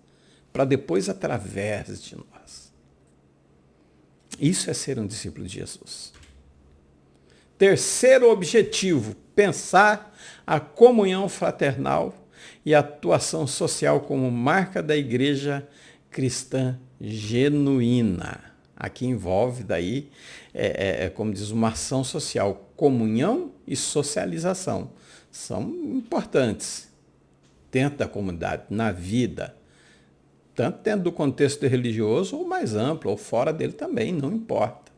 para depois através de nós. Isso é ser um discípulo de Jesus. Terceiro objetivo, pensar a comunhão fraternal e a atuação social como marca da igreja cristã genuína. Aqui envolve daí, como diz, uma ação social, comunhão e socialização. São importantes dentro da comunidade, na vida, tanto dentro do contexto religioso ou mais amplo, ou fora dele também, não importa.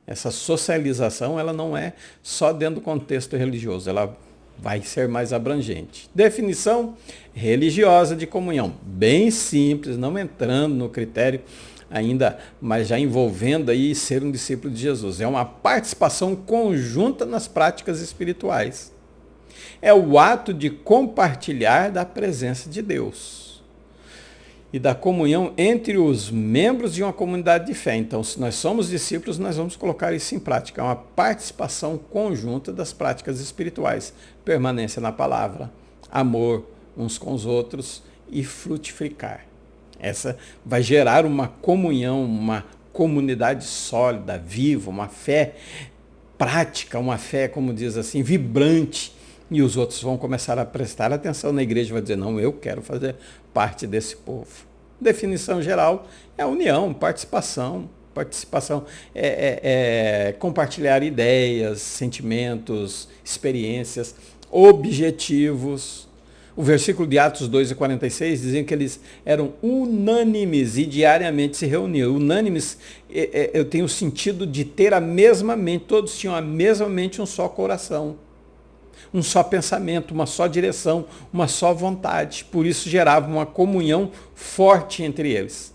Essa socialização, ela não é só dentro do contexto religioso, ela vai ser mais abrangente. Definição religiosa de comunhão, bem simples, não entrando no critério ainda, mas já envolvendo aí ser um discípulo de Jesus. É uma participação conjunta nas práticas espirituais. É o ato de compartilhar da presença de Deus e da comunhão entre os membros de uma comunidade de fé. Então, se nós somos discípulos, nós vamos colocar isso em prática. É uma participação conjunta das práticas espirituais. Permanência na palavra, amor, uns com os outros e frutificar. Essa vai gerar uma comunhão, uma comunidade sólida, viva, uma fé prática, uma fé, como diz assim, vibrante. E os outros vão começar a prestar atenção na igreja e vai dizer, não, eu quero fazer parte desse povo. Definição geral é união, participação. Participação é compartilhar ideias, sentimentos, experiências, objetivos. O versículo de Atos 2:46 dizia que eles eram unânimes e diariamente se reuniam. Unânimes, eu tenho o sentido de ter a mesma mente, todos tinham a mesma mente, um só coração, um só pensamento, uma só direção, uma só vontade. Por isso gerava uma comunhão forte entre eles.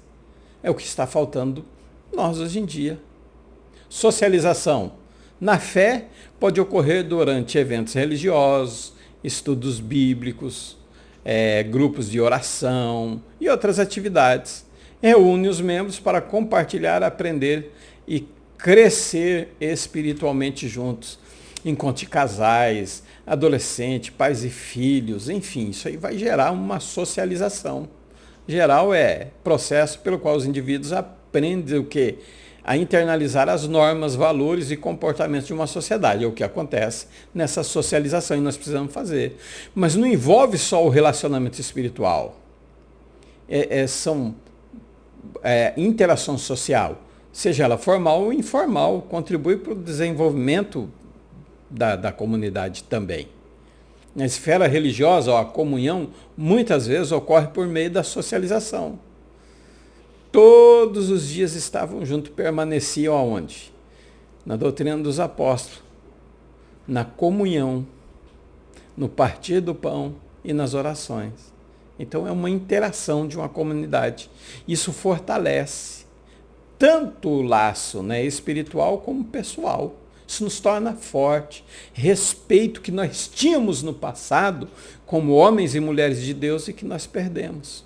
É o que está faltando nós hoje em dia. Socialização na fé pode ocorrer durante eventos religiosos, estudos bíblicos, grupos de oração e outras atividades. Reúne os membros para compartilhar, aprender e crescer espiritualmente juntos. Encontro de casais, adolescentes, pais e filhos, enfim, isso aí vai gerar uma socialização. Geral é processo pelo qual os indivíduos aprendem o quê? A internalizar as normas, valores e comportamentos de uma sociedade. É o que acontece nessa socialização e nós precisamos fazer. Mas não envolve só o relacionamento espiritual. São interação social, seja ela formal ou informal, contribui para o desenvolvimento da comunidade também. Na esfera religiosa, a comunhão muitas vezes ocorre por meio da socialização. Todos os dias estavam juntos, permaneciam aonde? Na doutrina dos apóstolos, na comunhão, no partir do pão e nas orações. Então é uma interação de uma comunidade. Isso fortalece tanto o laço, espiritual como pessoal. Isso nos torna forte. Respeito que nós tínhamos no passado como homens e mulheres de Deus e que nós perdemos.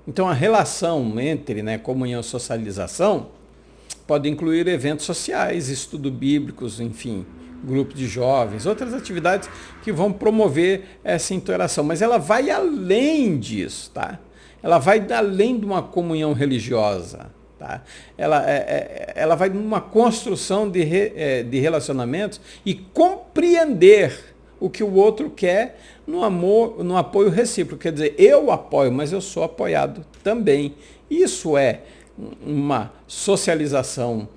Então, a relação entre comunhão e socialização pode incluir eventos sociais, estudos bíblicos, enfim, grupo de jovens, outras atividades que vão promover essa interação. Mas ela vai além disso, tá? Ela vai além de uma comunhão religiosa, tá? Ela vai numa construção de relacionamentos e compreender o que o outro quer no amor, no apoio recíproco. Quer dizer, eu apoio, mas eu sou apoiado também. Isso é uma socialização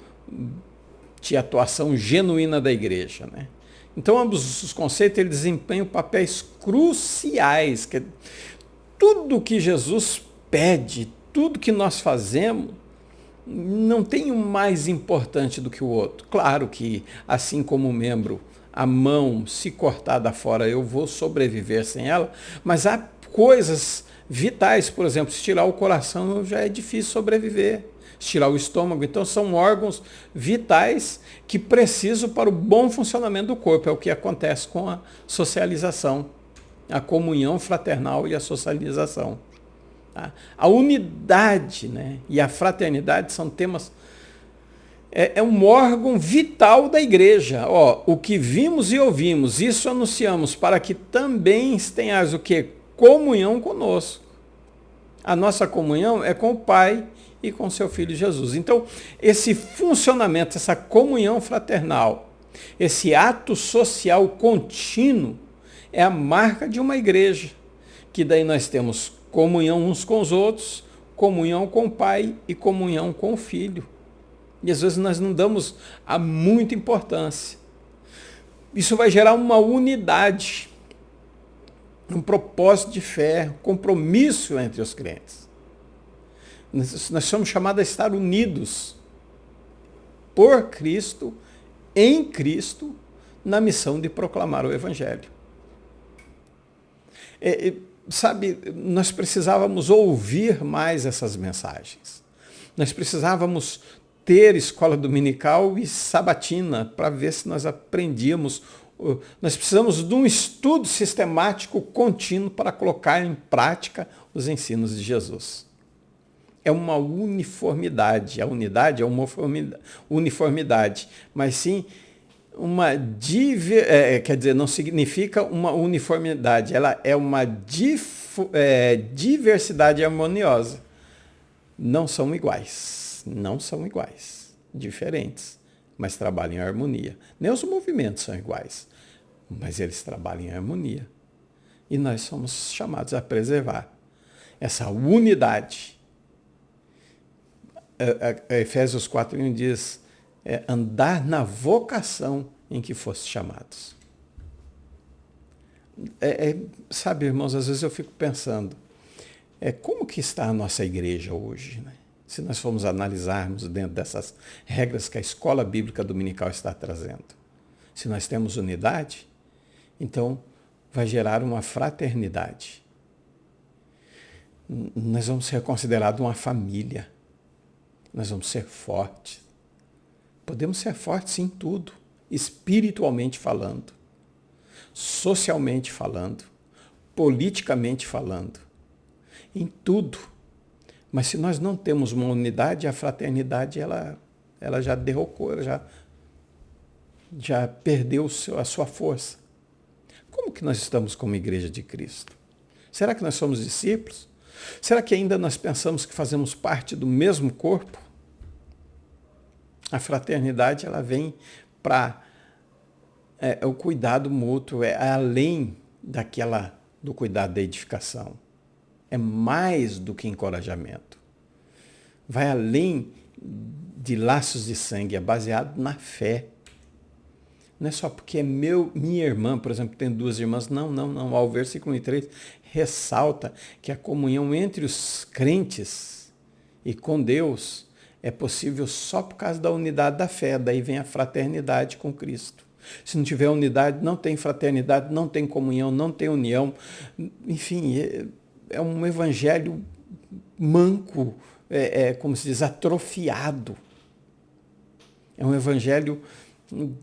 de atuação genuína da igreja, Então, ambos os conceitos eles desempenham papéis cruciais. Tudo que Jesus pede, tudo que nós fazemos, não tem um mais importante do que o outro. Claro que, assim como o membro, a mão se cortada fora, eu vou sobreviver sem ela, mas há coisas vitais, por exemplo, se tirar o coração já é difícil sobreviver, se tirar o estômago, então são órgãos vitais que precisam para o bom funcionamento do corpo, é o que acontece com a socialização, a comunhão fraternal e a socialização. Tá? A unidade e a fraternidade são temas. É um órgão vital da igreja. O que vimos e ouvimos, isso anunciamos, para que também tenhas o quê? Comunhão conosco. A nossa comunhão é com o Pai e com seu Filho Jesus. Então, esse funcionamento, essa comunhão fraternal, esse ato social contínuo, é a marca de uma igreja. Que daí nós temos comunhão uns com os outros, comunhão com o Pai e comunhão com o Filho. E às vezes nós não damos a muita importância. Isso vai gerar uma unidade, um propósito de fé, um compromisso entre os crentes. Nós somos chamados a estar unidos por Cristo, em Cristo, na missão de proclamar o Evangelho. Nós precisávamos ouvir mais essas mensagens. Nós precisávamos ter escola dominical e sabatina para ver se nós aprendíamos. Nós precisamos de um estudo sistemático contínuo para colocar em prática os ensinos de Jesus. É uma uniformidade. A unidade é uma uniformidade, mas sim quer dizer, não significa uma uniformidade, ela é uma diversidade harmoniosa. Não são iguais, diferentes, mas trabalham em harmonia. Nem os movimentos são iguais, mas eles trabalham em harmonia. E nós somos chamados a preservar essa unidade. Efésios 4:1 diz, andar na vocação em que foste chamados. Sabe, irmãos, às vezes eu fico pensando, como que está a nossa igreja hoje, né? Se nós formos analisarmos dentro dessas regras que a escola bíblica dominical está trazendo. Se nós temos unidade, então vai gerar uma fraternidade. Nós vamos ser considerados uma família. Nós vamos ser fortes. Podemos ser fortes em tudo, espiritualmente falando, socialmente falando, politicamente falando, em tudo. Mas se nós não temos uma unidade, a fraternidade ela já derrocou, ela já perdeu a sua força. Como que nós estamos como igreja de Cristo? Será que nós somos discípulos? Será que ainda nós pensamos que fazemos parte do mesmo corpo? A fraternidade ela vem para o cuidado mútuo, é além do cuidado da edificação. É mais do que encorajamento. Vai além de laços de sangue, é baseado na fé. Não é só porque é minha irmã, por exemplo, tem 2 irmãs. Não. Ao versículo 3 ressalta que a comunhão entre os crentes e com Deus é possível só por causa da unidade da fé. Daí vem a fraternidade com Cristo. Se não tiver unidade, não tem fraternidade, não tem comunhão, não tem união. Enfim, é um evangelho manco, como se diz, atrofiado. É um evangelho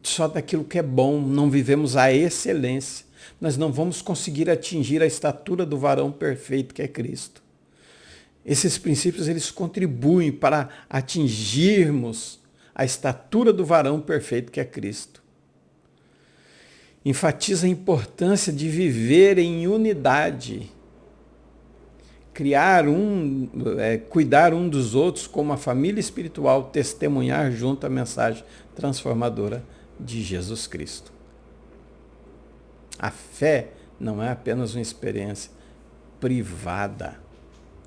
só daquilo que é bom, não vivemos a excelência. Nós não vamos conseguir atingir a estatura do varão perfeito que é Cristo. Esses princípios eles contribuem para atingirmos a estatura do varão perfeito que é Cristo. Enfatiza a importância de viver em unidade, cuidar um dos outros como uma família espiritual, testemunhar junto a mensagem transformadora de Jesus Cristo. A fé não é apenas uma experiência privada,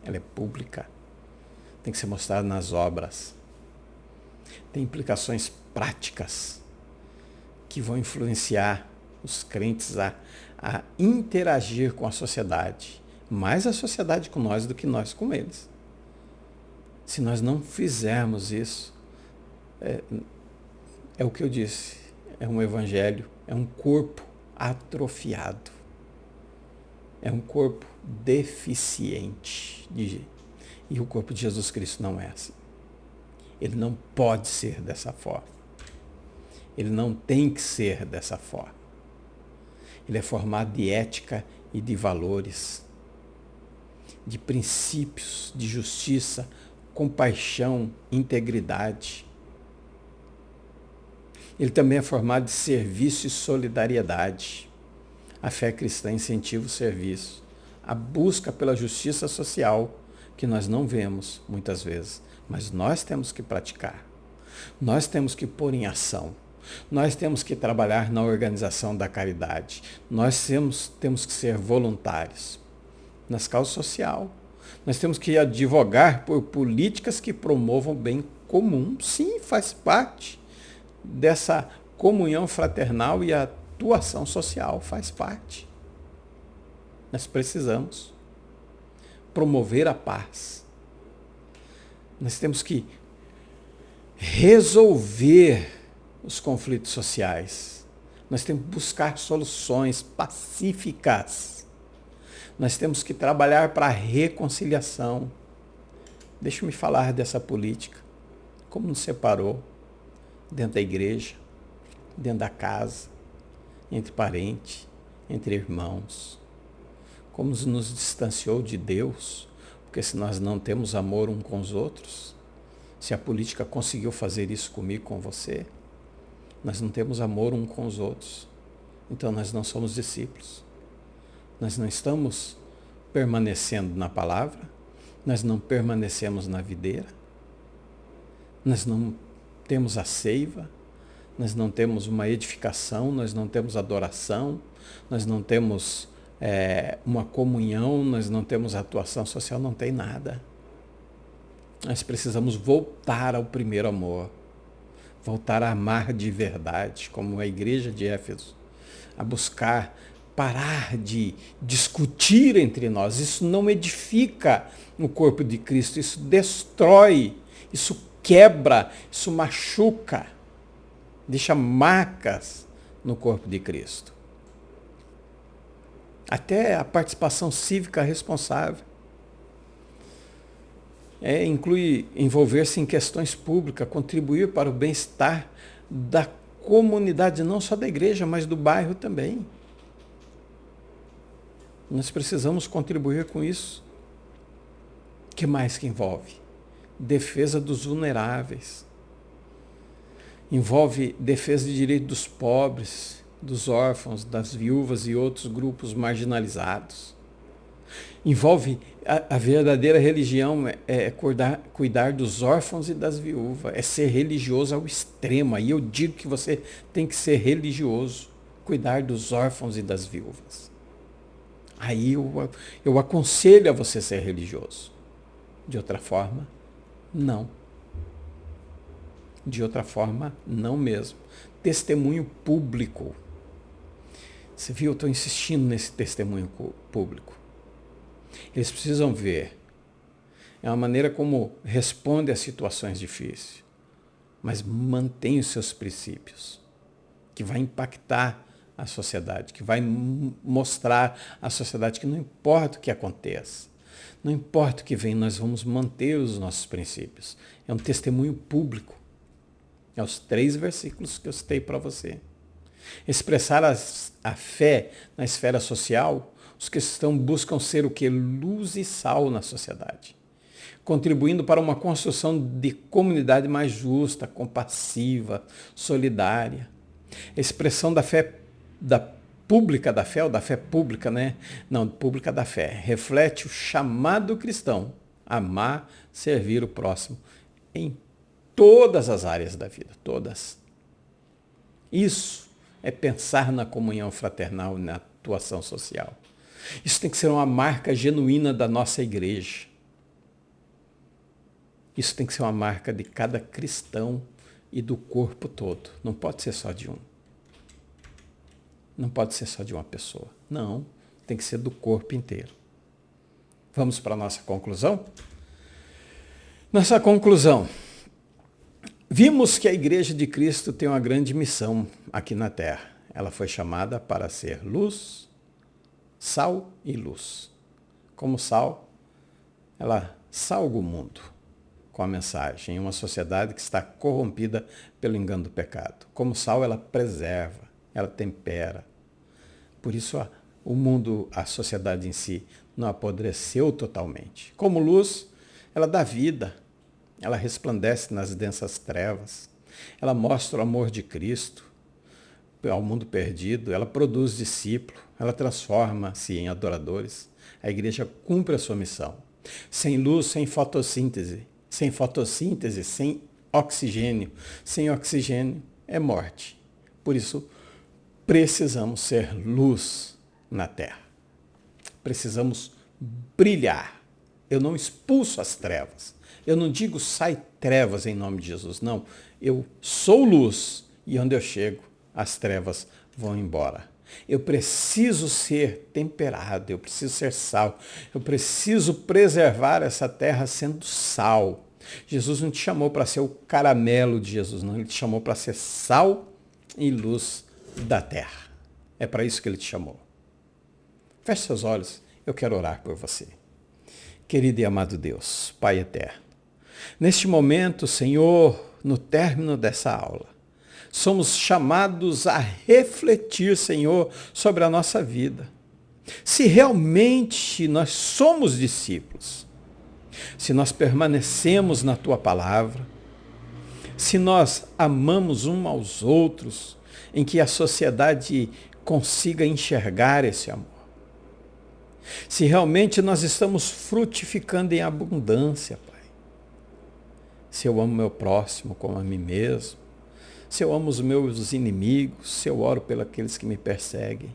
ela é pública. Tem que ser mostrada nas obras. Tem implicações práticas que vão influenciar os crentes a interagir com a sociedade. Mais a sociedade com nós do que nós com eles. Se nós não fizermos isso, é o que eu disse, é um evangelho, é um corpo atrofiado, é um corpo deficiente. E o corpo de Jesus Cristo não é assim. Ele não pode ser dessa forma. Ele não tem que ser dessa forma. Ele é formado de ética e de valores, de princípios, de justiça, compaixão, integridade. Ele também é formado de serviço e solidariedade. A fé cristã incentiva o serviço, a busca pela justiça social, que nós não vemos muitas vezes, mas nós temos que praticar. Nós temos que pôr em ação. Nós temos que trabalhar na organização da caridade. Nós temos que ser voluntários nas causas sociais. Nós temos que advogar por políticas que promovam o bem comum. Sim, faz parte dessa comunhão fraternal e a atuação social, faz parte. Nós precisamos promover a paz. Nós temos que resolver os conflitos sociais. Nós temos que buscar soluções pacíficas. Nós temos que trabalhar para a reconciliação. Deixa-me falar dessa política. Como nos separou dentro da igreja, dentro da casa, entre parentes, entre irmãos. Como nos distanciou de Deus, porque se nós não temos amor um com os outros, se a política conseguiu fazer isso comigo, com você, nós não temos amor um com os outros, então nós não somos discípulos. Nós não estamos permanecendo na palavra, nós não permanecemos na videira, nós não temos a seiva, nós não temos uma edificação, nós não temos adoração, nós não temos uma comunhão, nós não temos atuação social, não tem nada. Nós precisamos voltar ao primeiro amor, voltar a amar de verdade, como a igreja de Éfeso, a buscar parar de discutir entre nós. Isso não edifica o corpo de Cristo, isso destrói, isso quebra, isso machuca, deixa marcas no corpo de Cristo. Até a participação cívica responsável. Inclui envolver-se em questões públicas, contribuir para o bem-estar da comunidade, não só da igreja, mas do bairro também. Nós precisamos contribuir com isso. O que mais que envolve? Defesa dos vulneráveis. Envolve defesa de direitos dos pobres, dos órfãos, das viúvas e outros grupos marginalizados. Envolve a verdadeira religião, cuidar dos órfãos e das viúvas, é ser religioso ao extremo. E eu digo que você tem que ser religioso, cuidar dos órfãos e das viúvas. Aí eu aconselho a você ser religioso. De outra forma, não. De outra forma, não mesmo. Testemunho público. Você viu, eu estou insistindo nesse testemunho público. Eles precisam ver. É uma maneira como responde a situações difíceis, mas mantém os seus princípios, que vai impactar a sociedade, que vai mostrar à sociedade que não importa o que aconteça, não importa o que vem, nós vamos manter os nossos princípios. É um testemunho público. É os 3 versículos que eu citei para você. Expressar a fé na esfera social, os cristãos buscam ser o que? Luz e sal na sociedade, contribuindo para uma construção de comunidade mais justa, compassiva, solidária. A expressão da fé pública da fé, ou da fé pública, né? Não, pública da fé, reflete o chamado cristão a amar, servir o próximo em todas as áreas da vida, todas. Isso é pensar na comunhão fraternal, na atuação social. Isso tem que ser uma marca genuína da nossa igreja. Isso tem que ser uma marca de cada cristão e do corpo todo. Não pode ser só de um. Não pode ser só de uma pessoa. Não, tem que ser do corpo inteiro. Vamos para a nossa conclusão? Nossa conclusão. Vimos que a Igreja de Cristo tem uma grande missão aqui na Terra. Ela foi chamada para ser luz, sal e luz. Como sal, ela salga o mundo com a mensagem em uma sociedade que está corrompida pelo engano do pecado. Como sal, ela preserva, ela tempera. Por isso, o mundo, a sociedade em si, não apodreceu totalmente. Como luz, ela dá vida, ela resplandece nas densas trevas, ela mostra o amor de Cristo ao mundo perdido, ela produz discípulos, ela transforma-se em adoradores. A igreja cumpre a sua missão. Sem luz, sem fotossíntese, sem oxigênio. Sem oxigênio é morte. Por isso, precisamos ser luz na terra. Precisamos brilhar. Eu não expulso as trevas. Eu não digo sai trevas em nome de Jesus. Não, eu sou luz e onde eu chego, as trevas vão embora. Eu preciso ser temperado, eu preciso ser sal, eu preciso preservar essa terra sendo sal. Jesus não te chamou para ser o caramelo de Jesus, não. Ele te chamou para ser sal e luz da terra. É para isso que ele te chamou. Feche seus olhos, eu quero orar por você. Querido e amado Deus, Pai eterno, neste momento, Senhor, no término dessa aula, somos chamados a refletir, Senhor, sobre a nossa vida. Se realmente nós somos discípulos, se nós permanecemos na Tua palavra, se nós amamos uns aos outros, em que a sociedade consiga enxergar esse amor. Se realmente nós estamos frutificando em abundância, Pai. Se eu amo meu próximo como a mim mesmo, se eu amo os meus inimigos, se eu oro pelos aqueles que me perseguem.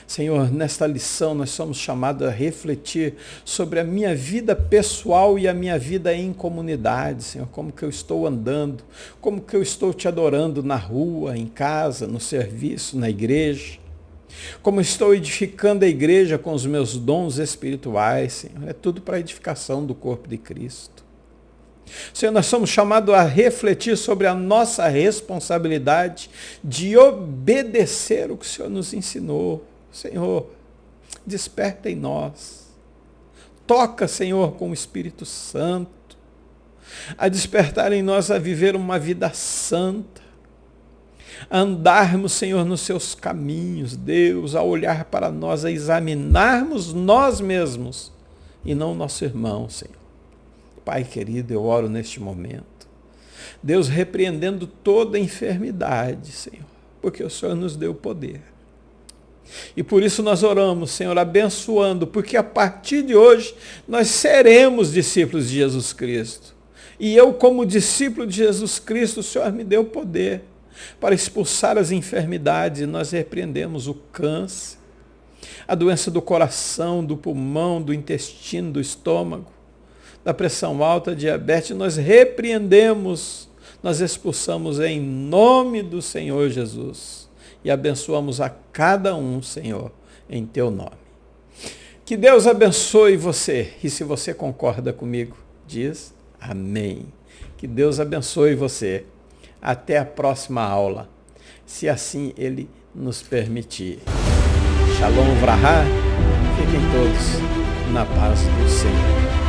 Senhor, nesta lição nós somos chamados a refletir sobre a minha vida pessoal e a minha vida em comunidade, Senhor, como que eu estou andando, como que eu estou te adorando na rua, em casa, no serviço, na igreja, como estou edificando a igreja com os meus dons espirituais, Senhor, é tudo para a edificação do corpo de Cristo. Senhor, nós somos chamados a refletir sobre a nossa responsabilidade de obedecer o que o Senhor nos ensinou. Senhor, desperta em nós. Toca, Senhor, com o Espírito Santo, a despertar em nós a viver uma vida santa, a andarmos, Senhor, nos seus caminhos, Deus, a olhar para nós, a examinarmos nós mesmos e não nosso irmão, Senhor. Pai querido, eu oro neste momento, Deus, repreendendo toda enfermidade, Senhor, porque o Senhor nos deu poder. E por isso nós oramos, Senhor, abençoando, porque a partir de hoje nós seremos discípulos de Jesus Cristo. E eu, como discípulo de Jesus Cristo, o Senhor me deu poder para expulsar as enfermidades, e nós repreendemos o câncer, a doença do coração, do pulmão, do intestino, do estômago, da pressão alta, diabetes, nós repreendemos, nós expulsamos em nome do Senhor Jesus. E abençoamos a cada um, Senhor, em teu nome. Que Deus abençoe você. E se você concorda comigo, diz amém. Que Deus abençoe você. Até a próxima aula, se assim Ele nos permitir. Shalom Vraha. Fiquem todos na paz do Senhor.